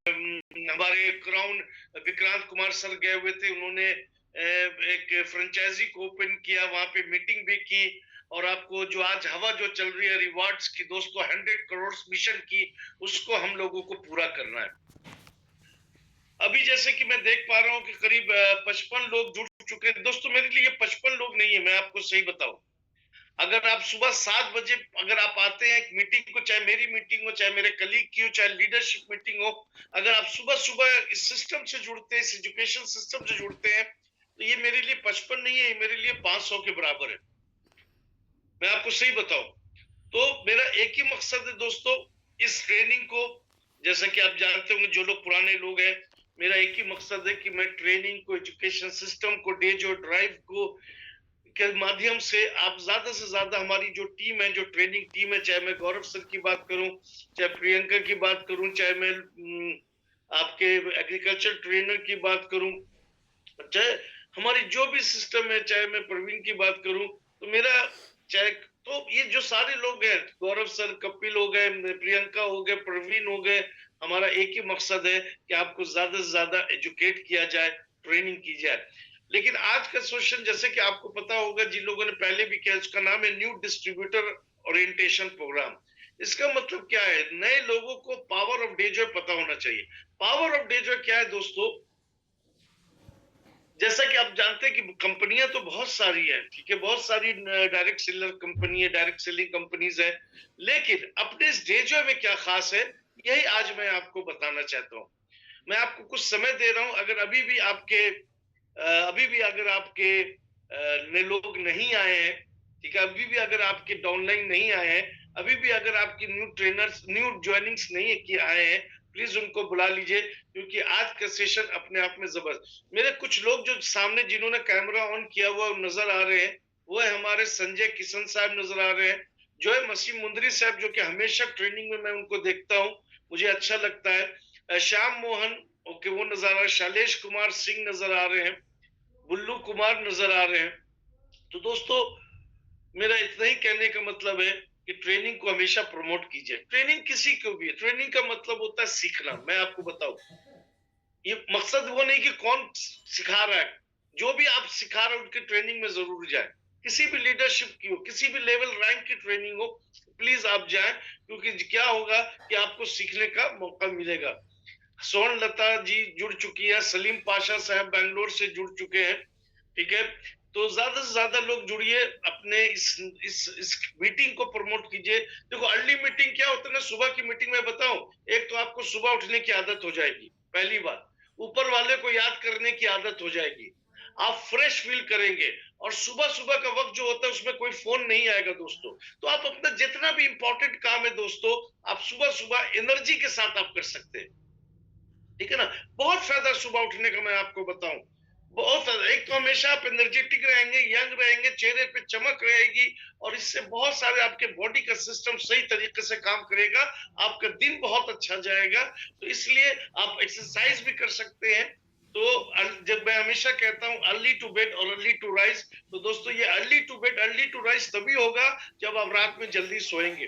हमारे crown Vikrant Kumar sir गए हुए थे, उन्होंने एक फ्रेंचाइजी को ओपन किया, वहां पे मीटिंग भी की। और आपको जो आज हवा जो चल रही है रिवार्ड्स की दोस्तों, 100 करोड़ मिशन की, उसको हम लोगों को पूरा करना है। अभी जैसे कि मैं देख पा रहा हूँ कि करीब 55 लोग जुड़ चुके हैं दोस्तों। मेरे लिए 55 लोग नहीं है, मैं आपको सही बताऊं। अगर आप सुबह 7 बजे अगर आप आते हैं एक मीटिंग को, चाहे मेरी मीटिंग हो, चाहे मेरे कलीग की हो, चाहे लीडरशिप मीटिंग हो, अगर आप सुबह सुबह इस सिस्टम से जुड़ते हैं, इस एजुकेशन सिस्टम से जुड़ते हैं, तो ये मेरे लिए 55 नहीं है, ये मेरे लिए 500 के बराबर है। मैं आपको सही बताऊं तो मेरा एक ही मकसद है दोस्तों, इस ट्रेनिंग को, जैसा कि आप जानते होंगे जो लोग पुराने लोग हैं, मेरा एक ही मकसद है कि मैं ट्रेनिंग को, एजुकेशन सिस्टम को, डे जो ड्राइव को के माध्यम से आप ज्यादा से ज्यादा हमारी जो टीम है, जो ट्रेनिंग टीम है, चाहे मैं गौरव सर की बात करूं, चाहे प्रियंका की बात करूं, चाहे मैं आपके एग्रीकल्चर ट्रेनर की बात करूं, चाहे हमारी जो भी सिस्टम है, चाहे मैं प्रवीण की बात करूं, तो मेरा चाहे तो ये जो सारे लोग हैं, गौरव सर, कपिल हो गए, प्रियंका हो गए, प्रवीण हो गए, हमारा एक ही मकसद है कि आपको ज्यादा से ज्यादा एजुकेट किया जाए, ट्रेनिंग की जाए। लेकिन आज का सेशन, जैसे कि आपको पता होगा, जिन लोगों ने पहले भी किया, उसका नाम है न्यू डिस्ट्रीब्यूटर ओरिएंटेशन प्रोग्राम। इसका मतलब क्या है? नए लोगों को पावर ऑफ डेजॉय पता होना चाहिए। पावर ऑफ डेजॉय क्या है दोस्तों? जैसा कि आप जानते हैं कि कंपनियां तो बहुत सारी है, ठीक है, बहुत सारी डायरेक्ट सेलर कंपनी है, डायरेक्ट सेलिंग कंपनीज है, लेकिन अपने इस डेजॉय में क्या खास है, यही आज मैं आपको बताना चाहता हूँ। मैं आपको कुछ समय दे रहा हूं। अगर अभी भी अगर आपके नए लोग नहीं आए हैं, ठीक है, अभी भी अगर आपके डाउनलाइन नहीं आए हैं, अभी भी अगर आपके न्यू ट्रेनर्स, न्यू ज्वाइनिंग्स नहीं किए आए हैं, प्लीज उनको बुला लीजिए, क्योंकि आज का सेशन अपने आप में जबरदस्त। मेरे कुछ लोग जो सामने जिन्होंने कैमरा ऑन किया हुआ नजर आ रहे हैं, वो है हमारे संजय किशन साहब नजर आ रहे हैं, जो है मसीह मुंदरी साहब, जो कि हमेशा ट्रेनिंग में मैं उनको देखता हूँ, मुझे अच्छा लगता है। श्याम मोहन, ओके, वो नजर आ रहा है। शैलेश कुमार सिंह नजर आ रहे हैं, बुल्लू कुमार नजर आ रहे हैं। तो दोस्तों, मेरा इतना ही कहने का मतलब है कि ट्रेनिंग को हमेशा प्रमोट कीजिए। ट्रेनिंग किसी को भी है, ट्रेनिंग का मतलब होता है सीखना। मैं आपको बताऊं, ये मकसद वो नहीं कि कौन सिखा रहा है, जो भी आप सिखा रहे हो उनकी ट्रेनिंग में जरूर जाए। किसी भी लीडरशिप की हो, किसी भी लेवल रैंक की ट्रेनिंग हो, प्लीज आप जाएं, क्योंकि क्या होगा कि आपको सीखने का मौका मिलेगा। स्वर्ण लता जी जुड़ चुकी है, सलीम पाशा साहब बैंगलोर से जुड़ चुके हैं, ठीक है। तो ज्यादा से ज्यादा लोग जुड़िए, अपने इस मीटिंग को प्रमोट कीजिए। देखो, अर्ली मीटिंग क्या होता है ना, सुबह की मीटिंग में बताऊं, एक तो आपको सुबह उठने की आदत हो जाएगी, पहली बात, ऊपर वाले को याद करने की आदत हो जाएगी, आप फ्रेश फील करेंगे, और सुबह सुबह का वक्त जो होता है उसमें कोई फोन नहीं आएगा दोस्तों। तो आप अपना जितना भी इंपॉर्टेंट काम है दोस्तों, आप सुबह सुबह एनर्जी के साथ आप कर सकते हैं, ठीक है ना। बहुत फायदा सुबह उठने का, मैं आपको बताऊं, बहुत फायदा। एक तो हमेशा आप एनर्जेटिक रहेंगे, यंग रहेंगे, चेहरे पे चमक रहेगी, और इससे बहुत सारे आपके बॉडी का सिस्टम सही तरीके से काम करेगा, आपका दिन बहुत अच्छा जाएगा। तो इसलिए आप एक्सरसाइज भी कर सकते हैं। तो जब मैं हमेशा कहता हूं अर्ली टू बेड और अर्ली टू राइज, तो दोस्तों ये early to bed early to rise तभी होगा जब आप रात में जल्दी सोएंगे,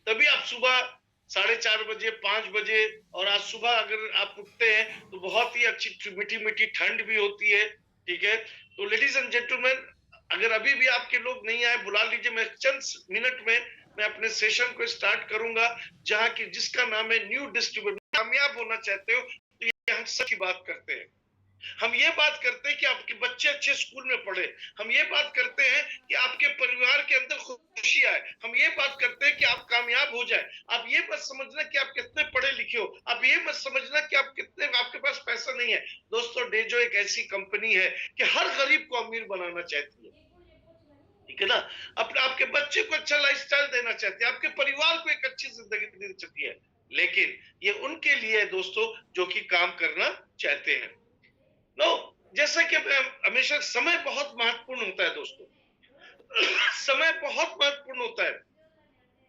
तभी आप सुबह 4:30 बजे, 5 बजे, और आज सुबह अगर आप उठते हैं तो बहुत ही अच्छी मीठी मीठी ठंड भी होती है, ठीक है। तो लेडीज एंड जेंटलमैन, अगर अभी भी आपके लोग नहीं आए, बुला लीजिए। मैं चंद मिनट में मैं अपने सेशन को स्टार्ट करूंगा, जहां की जिसका नाम है न्यू डिस्ट्रीब्यूटर। कामयाब होना चाहते हो तो ये हम सब की बात करते हैं। हम ये बात करते हैं कि आपके बच्चे अच्छे स्कूल में पढ़े, हम ये बात करते हैं कि आपके परिवार के अंदर खुशी आए, हम ये बात करते हैं कि आप कामयाब हो जाए। आप ये मत समझना कि आप कितने पढ़े लिखे हो, आप ये मत समझना कि आप कितने, आपके पास पैसा नहीं है। दोस्तों, डेजो एक ऐसी कंपनी है कि हर गरीब को अमीर बनाना चाहती है, ठीक है ना। अपने आपके बच्चे को अच्छा लाइफस्टाइल देना चाहती है, आपके परिवार को एक अच्छी जिंदगी देना चाहती है, लेकिन ये उनके लिए है दोस्तों जो कि काम करना चाहते हैं। नो, जैसा कि हमेशा समय बहुत महत्वपूर्ण होता है दोस्तों। समय बहुत महत्वपूर्ण होता है।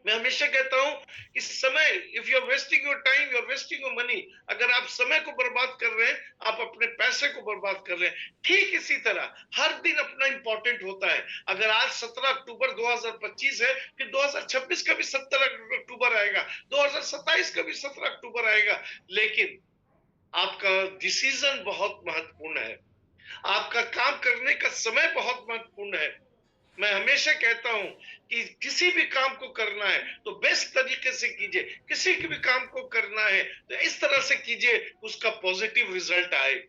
मैं हमेशा कहता हूं कि समय, if you are wasting your time, you are wasting your money. अगर आप समय को बर्बाद कर रहे हैं, आप अपने पैसे को बर्बाद कर रहे हैं। ठीक इसी तरह हर दिन अपना इंपॉर्टेंट होता है। अगर आज 17 अक्टूबर 2025 है, फिर 2026 का भी 17 अक्टूबर आएगा, 2027 का भी 17 अक्टूबर आएगा, लेकिन आपका डिसीजन बहुत महत्वपूर्ण है, आपका काम करने का समय बहुत महत्वपूर्ण है। मैं हमेशा कहता हूं कि किसी भी काम को करना है तो बेस्ट तरीके से कीजिए, किसी के भी काम को करना है तो इस तरह से कीजिए उसका पॉजिटिव रिजल्ट आए।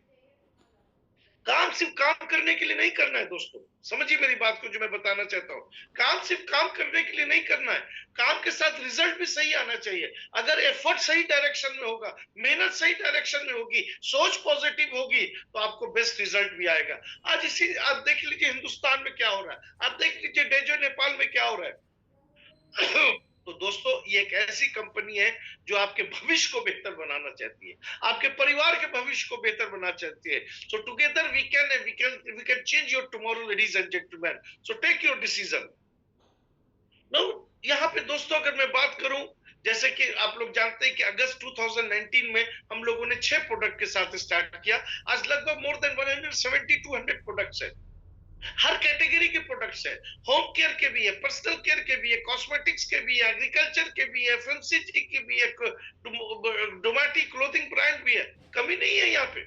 काम सिर्फ काम करने के लिए नहीं करना है दोस्तों, समझिए मेरी बात को जो मैं बताना चाहता हूँ। काम सिर्फ काम करने के लिए नहीं करना है, काम के साथ रिजल्ट भी सही आना चाहिए। अगर एफर्ट सही डायरेक्शन में होगा, मेहनत सही डायरेक्शन में होगी, सोच पॉजिटिव होगी, तो आपको बेस्ट रिजल्ट भी आएगा। आज इसी आप देख लीजिए हिंदुस्तान में क्या हो रहा है, आप देख लीजिए डेजो नेपाल में क्या हो रहा है। तो दोस्तों ये एक ऐसी कंपनी है जो आपके भविष्य को बेहतर बनाना चाहती है, आपके परिवार के भविष्य को बेहतर बनाना चाहती है। So together we can change your tomorrow ladies and gentleman. So take your decision. No, यहाँ पे दोस्तों अगर मैं बात करूं, जैसे कि आप लोग जानते हैं कि अगस्त 2019 में हम लोगों ने 6 प्रोडक्ट के साथ स्टार्ट किया। आज लगभग मोर देन 170 200 प्रोडक्ट्स है, हर कैटेगरी के प्रोडक्ट्स है। होम केयर के भी है, पर्सनल केयर के भी है, कॉस्मेटिक्स के भी है, एग्रीकल्चर के भी है, एफएमसीजी के भी है, डोमेस्टिक क्लोथिंग ब्रांड भी है। कमी नहीं है यहाँ पे।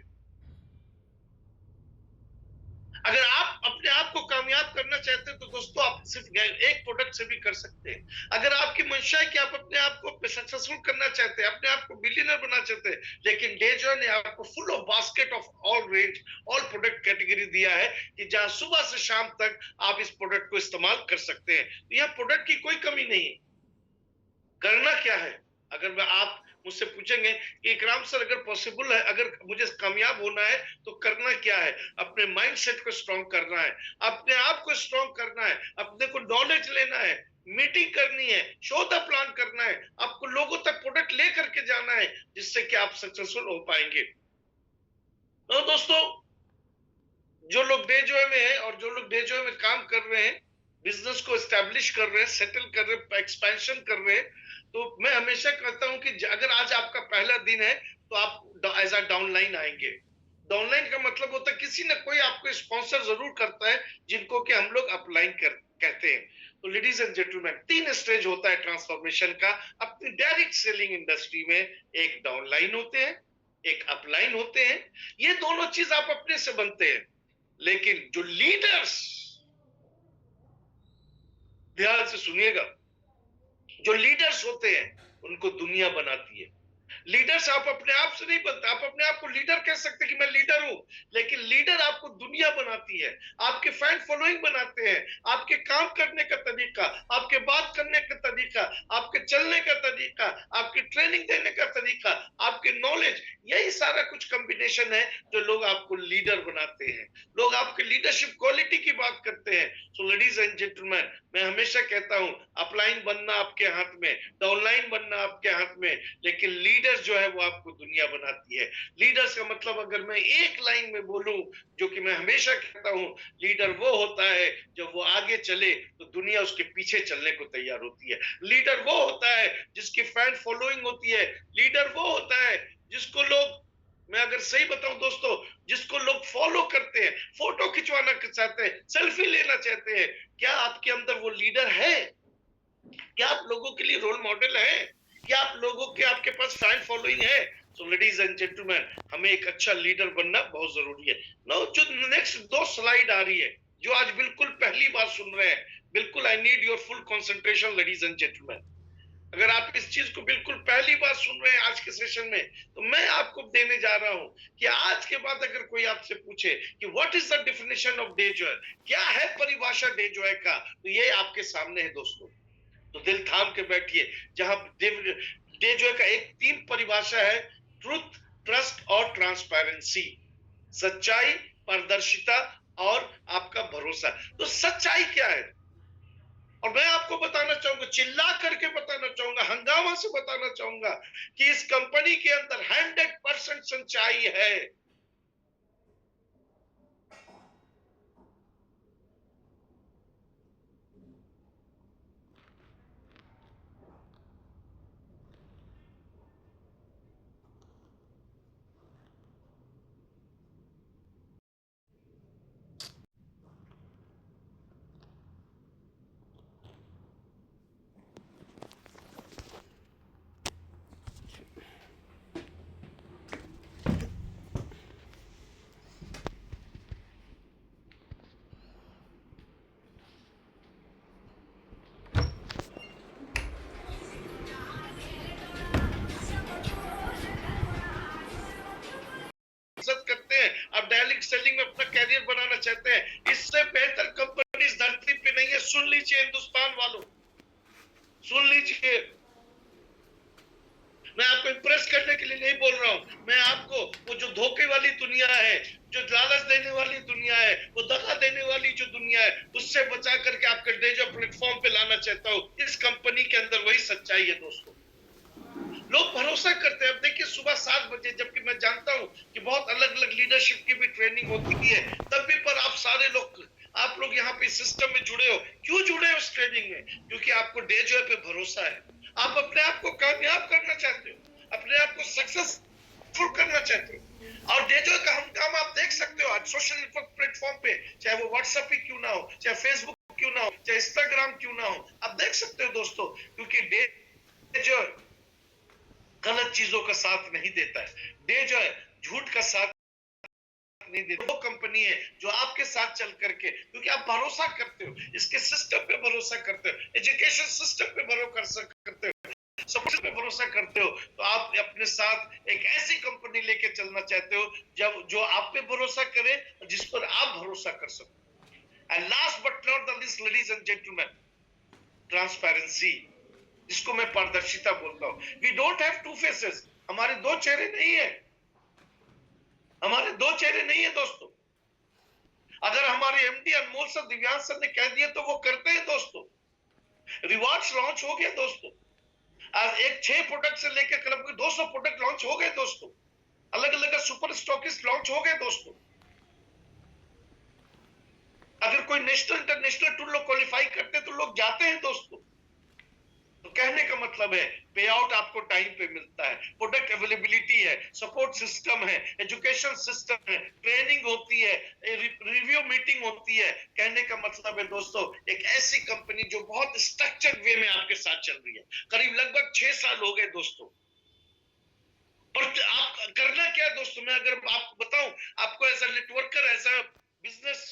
अगर आप अपने आप को कामयाब करना चाहते हैं तो दोस्तों आप सिर्फ एक प्रोडक्ट से भी कर सकते हैं। अगर आपकी मंशा है कि आप अपने आप को सक्सेसफुल करना चाहते हैं, अपने आप को बिलियनर बनना चाहते हैं, लेकिन डेजॉय ने आपको full of basket of all range all product category दिया है कि जहां सुबह से शाम तक आप इस प्रोडक्ट को इस्तेमाल कर सकते हैं। तो यहाँ प्रोडक्ट की कोई कमी नहीं है। करना क्या है? अगर मैं आप मुझसे पूछेंगे कि इकराम सर अगर पॉसिबल है, अगर मुझे कामयाब होना है तो करना क्या है? अपने माइंडसेट को स्ट्रॉन्ग करना है, अपने आप को स्ट्रॉन्ग करना है, अपने को नॉलेज लेना है, मीटिंग करनी है, शो द प्लान करना है, आपको लोगों तक प्रोडक्ट ले करके जाना है जिससे कि आप सक्सेसफुल हो पाएंगे। तो दोस्तों जो लोग डे में है और जो लोग डे में काम कर रहे हैं, बिजनेस को एस्टेब्लिश कर रहे हैं, सेटल कर रहे हैं, एक्सपेंशन कर रहे हैं, तो मैं हमेशा कहता हूं कि अगर आज आपका पहला दिन है तो आप एज अ डाउनलाइन आएंगे। डाउनलाइन का मतलब होता है किसी न कोई आपको स्पॉन्सर जरूर करता है, जिनको कि हम लोग अपलाइन कर कहते हैं। तो लेडीज एंड जेंटलमैन, 3 स्टेज होता है ट्रांसफॉर्मेशन का अपनी डायरेक्ट सेलिंग इंडस्ट्री में। एक डाउनलाइन होते हैं, एक अपलाइन होते हैं। ये दोनों चीज आप अपने से बनते हैं, लेकिन जो लीडर्स, ध्यान से सुनिएगा, जो लीडर्स होते हैं उनको दुनिया बनाती है। लीडर्स आप अपने आप से नहीं बनते। आप अपने आप को लीडर कह सकते कि मैं लीडर हूं, लेकिन लीडर आपको दुनिया बनाती है, आपके फैन फॉलोइंग बनाते हैं, आपके काम करने का तरीका, आपके बात करने का तरीका, आपके चलने का तरीका, आपकी ट्रेनिंग देने का तरीका, आपके नॉलेज, यही सारा कुछ कॉम्बिनेशन है जो लोग आपको लीडर बनाते हैं। लोग आपके लीडरशिप क्वालिटी की बात करते हैं। सो लेडीज एंड जेंटलमैन, मैं हमेशा कहता हूं अपलाइन बनना आपके हाथ में, डाउनलाइन बनना आपके हाथ में, लेकिन लीडर्स जो है वो आपको दुनिया बनाती है। लीडर्स का मतलब अगर मैं एक लाइन में बोलूं, जो कि मैं हमेशा कहता हूं, लीडर वो होता है जब वो आगे चले तो दुनिया उसके पीछे चलने को तैयार होती है। लीडर वो होता है जिसकी फैन फॉलोइंग होती है। लीडर वो होता है जिसको लोग, मैं अगर सही बताऊं दोस्तों, जिसको लोग फॉलो करते हैं, फोटो खिंचवाना चाहते हैं, सेल्फी लेना चाहते हैं। क्या आपके अंदर वो लीडर है? क्या आप लोगों के लिए रोल मॉडल है? क्या आप लोगों के आपके पास फैन फॉलोइंग है? सो लेडीज एंड जेंटलमैन, हमें एक अच्छा लीडर बनना बहुत जरूरी है। नो, जो नेक्स्ट 2 स्लाइड आ रही है, जो आज बिल्कुल पहली बार सुन रहे हैं, बिल्कुल I need your full concentration ladies and gentleman. अगर आप इस चीज को बिल्कुल पहली बार सुन रहे हैं आज के सेशन में, तो मैं आपको देने जा रहा हूं कि आज के बाद अगर कोई आपसे पूछे कि what is the definition of day Joy, क्या है परिभाषा डे जॉय का, तो ये आपके सामने है दोस्तों। तो दिल थाम के बैठिए। जहां डे जॉय का एक 3 परिभाषा है, ट्रुथ, ट्रस्ट और ट्रांसपेरेंसी। सच्चाई, पारदर्शिता और आपका भरोसा। तो सच्चाई क्या है? और मैं आपको बताना चाहूंगा, चिल्ला करके बताना चाहूंगा, हंगामा से बताना चाहूंगा कि इस कंपनी के अंदर 100% सच्चाई है। मकसद करते हैं, आप डायरेक्ट सेलिंग में अपना कैरियर बनाना चाहते हैं, इससे बेहतर कंपनी इस धरती पे नहीं है। सुन लीजिए हिंदुस्तान वालों, सुन लीजिए, मैं आपको इंप्रेस करने के लिए नहीं बोल रहा हूं, मैं आपको वो जो धोखे वाली दुनिया है, जो लालच देने वाली दुनिया है, वो दगा देने वाली जो दुनिया है, उससे बचा करके आपके डेजो प्लेटफॉर्म पे लाना चाहता हूं। इस कंपनी के अंदर वही सच्चाई है दोस्तों, लोग भरोसा करते हैं। अब देखिए सुबह 7 बजे, जबकि मैं जानता हूं कि बहुत अलग अलग लीडरशिप की भी ट्रेनिंग होती है, तब भी पर आप लोग यहाँ पे सिस्टम में जुड़े हो। क्यों जुड़े हो इस ट्रेनिंग में? क्योंकि आपको डेजो पे भरोसा है, आप अपने आप को कामयाब करना चाहते हो, अपने आप को सक्सेसफुल करना चाहते हो। और डेजो का हम काम आप देख सकते हो आज सोशल नेटवर्क प्लेटफॉर्म पे, चाहे वो व्हाट्सएप पे क्यों ना हो, चाहे फेसबुक क्यों ना हो, चाहे इंस्टाग्राम क्यों ना हो, आप देख सकते हो दोस्तों। क्योंकि डेजो गलत चीजों का साथ नहीं देता है, डेजो झूठ का साथ नहीं देता। वो कंपनी है जो आपके साथ चल करके, क्योंकि आप भरोसा करते हो, इसके सिस्टम पे भरोसा करते हो, एजुकेशन सिस्टम पे भरोसा करते हो, सब पे भरोसा करते हो, तो आप अपने साथ एक ऐसी कंपनी लेके चलना चाहते हो जब जो आप पे भरोसा करे, जिस पर आप भरोसा कर सको। And last but not the least, ladies and gentleman, transparency, जिसको मैं पारदर्शिता बोलता हूं। We don't have two faces, हमारे दो चेहरे नहीं है, हमारे दो चेहरे नहीं है दोस्तों। अगर हमारे एमडी अनमोल सर, दिव्यांश सर ने कह दिया तो वो करते हैं दोस्तों। रिवॉर्ड्स लॉन्च हो गया दोस्तों, आज एक 6 प्रोडक्ट से लेकर क्लब के 200 प्रोडक्ट लॉन्च हो गए दोस्तों, अलग अलग सुपर स्टॉकिस्ट लॉन्च हो गए दोस्तों। अगर कोई नेशनल इंटरनेशनल टूर लोग क्वालिफाई करते तो लोग जाते हैं दोस्तों। तो कहने का मतलब है, पे आउट आपको टाइम पे मिलता है, प्रोडक्ट अवेलेबिलिटी है, सपोर्ट सिस्टम है, एजुकेशन सिस्टम है, ट्रेनिंग होती है, रिव्यू मीटिंग होती है। कहने का मतलब है दोस्तों, एक ऐसी कंपनी जो बहुत स्ट्रक्चर्ड वे में आपके साथ चल रही है, करीब लगभग 6 साल हो गए दोस्तों। पर आप करना क्या है दोस्तों, मैं अगर आपको बताऊं, आपको as a networker, as a business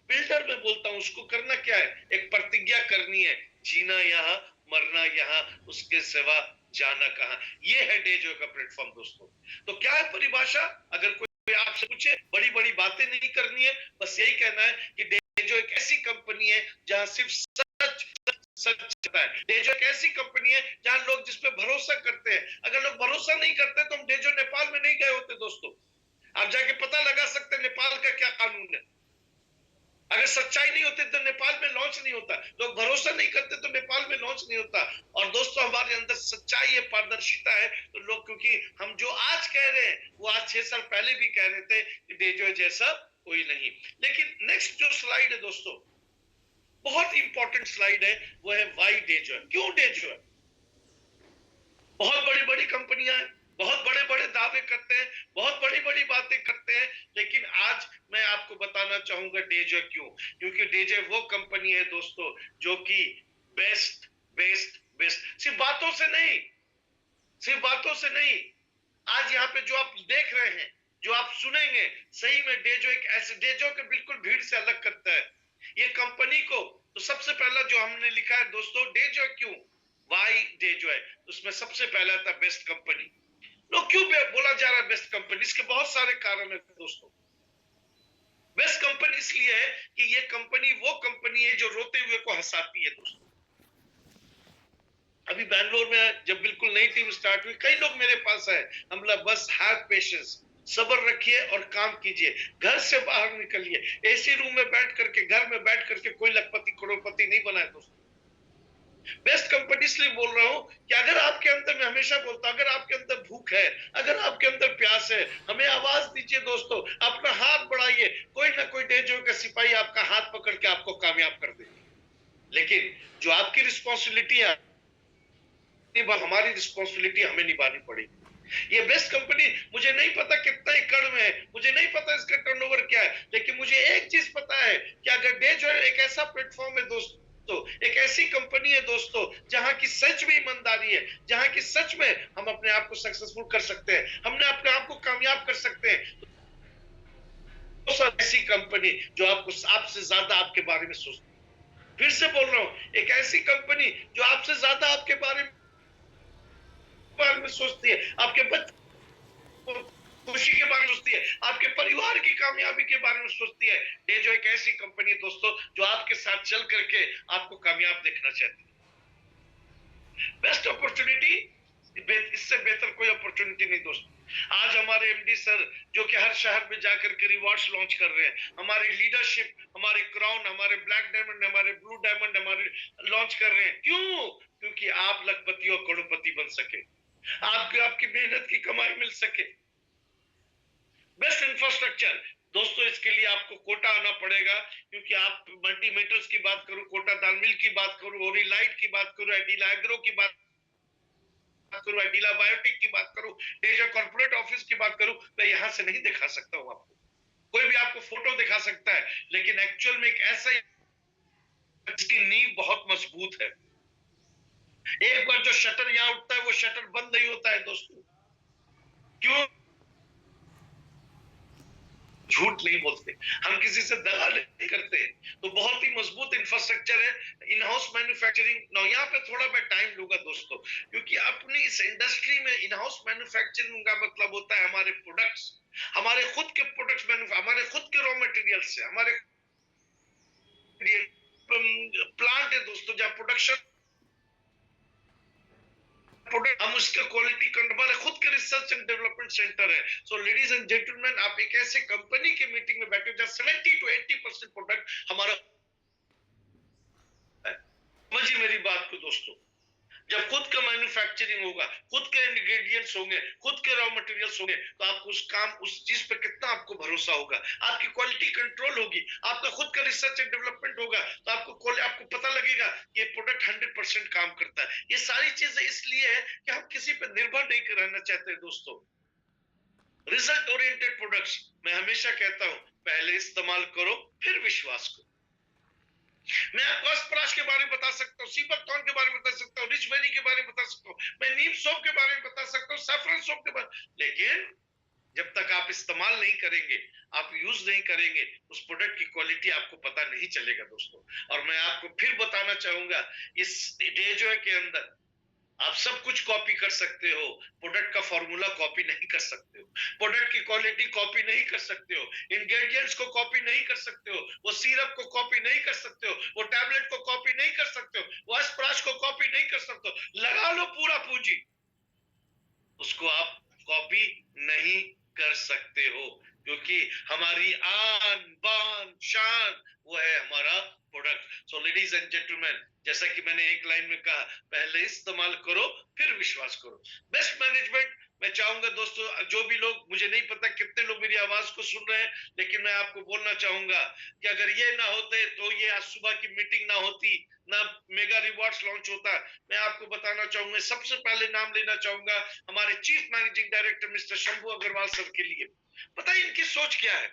builder में बोलता हूं, उसको करना क्या है, एक प्रतिज्ञा करनी है, जीना यहाँ, मरना यहाँ, उसके सिवा जाना कहां। ये है डेजो का प्लेटफॉर्म दोस्तों। तो क्या है परिभाषा? अगर कोई आपसे पूछे, बड़ी बड़ी बातें नहीं करनी है, बस यही कहना है कि डेजो एक ऐसी कंपनी है जहां सिर्फ सच सच चलता है। डेजो एक ऐसी कंपनी है जहां लोग जिस पे भरोसा करते हैं। अगर लोग भरोसा नहीं करते तो हम डेजो नेपाल में नहीं गए होते दोस्तों। आप जाके पता लगा सकते हैं नेपाल का क्या कानून है। अगर सच्चाई नहीं होती तो नेपाल में लॉन्च नहीं होता, लोग भरोसा नहीं करते तो नेपाल में लॉन्च नहीं होता। और दोस्तों हमारे अंदर सच्चाई है, पारदर्शिता है, तो लोग, क्योंकि हम जो आज कह रहे हैं वो आज 6 साल पहले भी कह रहे थे कि डेजो जैसा कोई नहीं। लेकिन नेक्स्ट जो स्लाइड है दोस्तों, बहुत इंपॉर्टेंट स्लाइड है, वो है वाई डेजो है, क्यों डेजो है। बहुत बड़ी बड़ी कंपनियां हैं, बहुत बड़े बड़े दावे करते हैं, बहुत बड़ी बड़ी बातें करते हैं, लेकिन आज मैं आपको बताना चाहूंगा डेजो क्यों। क्योंकि डेजो वो कंपनी है दोस्तों जो कि बेस्ट बेस्ट बेस्ट, सिर्फ बातों से नहीं, सिर्फ बातों से नहीं, आज यहाँ पे जो आप देख रहे हैं, जो आप सुनेंगे, सही में डेजो एक ऐसे, डेजो के बिल्कुल भीड़ से अलग करता है ये कंपनी को। तो सबसे पहला जो हमने लिखा है दोस्तों, डेजो क्यों, वाई डेजो है, उसमें सबसे पहला था बेस्ट कंपनी। लोग क्यों बोला जा रहा है बेस्ट कंपनी, इसके बहुत सारे कारण है दोस्तों। बेस्ट कंपनी इसलिए है कि ये कंपनी वो कंपनी है जो रोते हुए को हंसाती है दोस्तों। अभी बैंगलोर में जब बिल्कुल नई टीम स्टार्ट हुई, कई लोग मेरे पास आए, हम बोला बस हैव पेशेंस, सब्र रखिए और काम कीजिए, घर से बाहर निकलिए। एसी रूम में बैठ करके, घर में बैठ करके कोई लखपति करोड़पति नहीं बनाए दोस्तों। बेस्ट कंपनी इसलिए बोल रहा हूं कि अगर आपके अंदर, मैं हमेशा बोलता हूं, अगर आपके अंदर भूख है, अगर आपके अंदर प्यास है, हमें आवाज दीजिए दोस्तों, अपना हाथ बढ़ाइए, कोई ना कोई डेजो का सिपाही आपका हाथ पकड़ के आपको कामयाब कर देगा। लेकिन जो आपकी रिस्पॉन्सिबिलिटी है, हमारी रिस्पॉन्सिबिलिटी हमें निभानी पड़ेगी। ये बेस्ट कंपनी, मुझे नहीं पता कितना एकड़ में है, मुझे नहीं पता इसका टर्नओवर क्या है, लेकिन मुझे एक चीज पता है कि अगर डेजो एक ऐसा प्लेटफॉर्म है दोस्तों, एक ऐसी कंपनी है दोस्तों जहां की सच में ईमानदारी है, जहां की सच में हम अपने आप को सक्सेसफुल कर सकते हैं, हमने अपने आप को कामयाब कर सकते हैं। तो ऐसी कंपनी जो आपसे ज्यादा आपके बारे में सोचती है। फिर से बोल रहा हूं, एक ऐसी कंपनी जो आपसे ज्यादा आपके बारे में सोचती है, आपके बच्चे खुशी के बारे में सोचती है, आपके परिवार की कामयाबी के बारे में सोचती है। ये जो एक ऐसी कंपनी है दोस्तों जो आपके साथ चल करके आपको कामयाब देखना चाहती है। बेस्ट अपॉर्चुनिटी, इससे बेहतर कोई अपॉर्चुनिटी नहीं दोस्तों। आज हमारे एमडी सर जो कि हर शहर में जाकर के रिवॉर्ड्स लॉन्च कर रहे हैं, हमारी लीडरशिप, हमारे क्राउन, हमारे ब्लैक डायमंड, हमारे ब्लू डायमंड हमारे लॉन्च कर रहे हैं। क्यों? क्योंकि आप लखपति और करोड़पति बन सके, आपकी आपकी मेहनत की कमाई मिल सके। बेस्ट इंफ्रास्ट्रक्चर दोस्तों, इसके लिए आपको कोटा आना पड़ेगा, क्योंकि आप मल्टीमीटर्स की बात करूं, कोटा दाल मिल की बात करूं, ओरिलाइट की बात करूं, एडिला एग्रो की बात करूं, एडिला बायोटेक की बात करूं, डेजा कॉर्पोरेट ऑफिस की बात करूं, मैं यहां से नहीं दिखा सकता हूं आपको। कोई भी आपको फोटो दिखा सकता है, लेकिन एक्चुअल में एक ऐसा इसकी नींव बहुत मजबूत है। एक बार जो शटर यहां उठता है वो शटर बंद नहीं होता है दोस्तों। क्यों? झूठ नहीं बोलते, हम किसी से दगा नहीं करते। तो बहुत ही मजबूत इंफ्रास्ट्रक्चर है, इन हाउस मैन्युफैक्चरिंग। यहाँ पे थोड़ा मैं टाइम लूंगा दोस्तों, क्योंकि अपनी इस इंडस्ट्री में इन हाउस मैन्युफैक्चरिंग का मतलब होता है हमारे प्रोडक्ट्स, हमारे खुद के प्रोडक्ट्स, हमारे खुद के रॉ मटेरियल से, हमारे प्लांट है दोस्तों जहाँ प्रोडक्शन प्रोडक्ट, हम उसका क्वालिटी हमारे खुद के रिसर्च एंड डेवलपमेंट सेंटर है। सो लेडीज एंड जेंटलमैन, आप एक ऐसे कंपनी की मीटिंग में बैठे जहां 70 to 80% प्रोडक्ट हमारा। समझिए मेरी बात को दोस्तों, जब खुद का मैन्युफैक्चरिंग होगा, खुद के इंग्रेडिएंट्स होंगे, खुद के रॉ मटेरियल्स होंगे, तो आपको उस चीज पे कितना आपको भरोसा होगा, आपकी क्वालिटी कंट्रोल होगी, आपका खुद का रिसर्च एंड डेवलपमेंट होगा, तो आपको पता लगेगा ये प्रोडक्ट 100% काम करता है। ये सारी चीजें इसलिए है कि हम किसी पे निर्भर नहीं रहना चाहते दोस्तों। रिजल्ट ओरिएंटेड प्रोडक्ट्स, मैं हमेशा कहता हूं, पहले इस्तेमाल करो फिर विश्वास करो। मैं आपको अस्पराश के बारे में बता सकता हूँ, सीपक टॉन के बारे में बता सकता हूँ, रिच बेरी के बारे में बता सकता हूँ, मैं नीम सोप के बारे में बता सकता हूँ, सैफरन सोप के बारे में, लेकिन जब तक आप इस्तेमाल नहीं करेंगे, आप यूज नहीं करेंगे, उस प्रोडक्ट की क्वालिटी आपको पता नहीं चलेगा दोस्तों। और मैं आपको फिर बताना चाहूंगा, इस डे जो है के अंदर आप सब कुछ कॉपी कर सकते हो, प्रोडक्ट का फॉर्मूला कॉपी नहीं कर सकते हो, प्रोडक्ट की क्वालिटी कॉपी नहीं कर सकते हो, इंग्रेडिएंट्स को कॉपी नहीं कर सकते हो, वो सिरप को कॉपी नहीं कर सकते हो, वो टैबलेट को कॉपी नहीं कर सकते हो, वो अस्पराश को कॉपी नहीं कर सकते हो। लगा लो पूरा पूंजी, उसको आप कॉपी नहीं कर सकते हो, क्योंकि हमारी आन बान शान वो है हमारा product. So ladies and gentleman, जैसा कि मैंने एक लाइन में कहा, पहले इस्तेमाल करो फिर विश्वास करो। बेस्ट मैनेजमेंट, मैं चाहूंगा दोस्तों, जो भी लोग, मुझे नहीं पता कितने लोग मेरी आवाज को सुन रहे हैं, लेकिन मैं आपको बोलना चाहूंगा कि अगर ये ना होते तो ये आज सुबह की मीटिंग ना होती, ना मेगा रिवॉर्ड्स लॉन्च होता। मैं आपको बताना चाहूंगा, सबसे पहले नाम लेना चाहूंगा हमारे chief managing director mister Shambhu Agarwal sir के लिए। पता है इनकी सोच क्या है?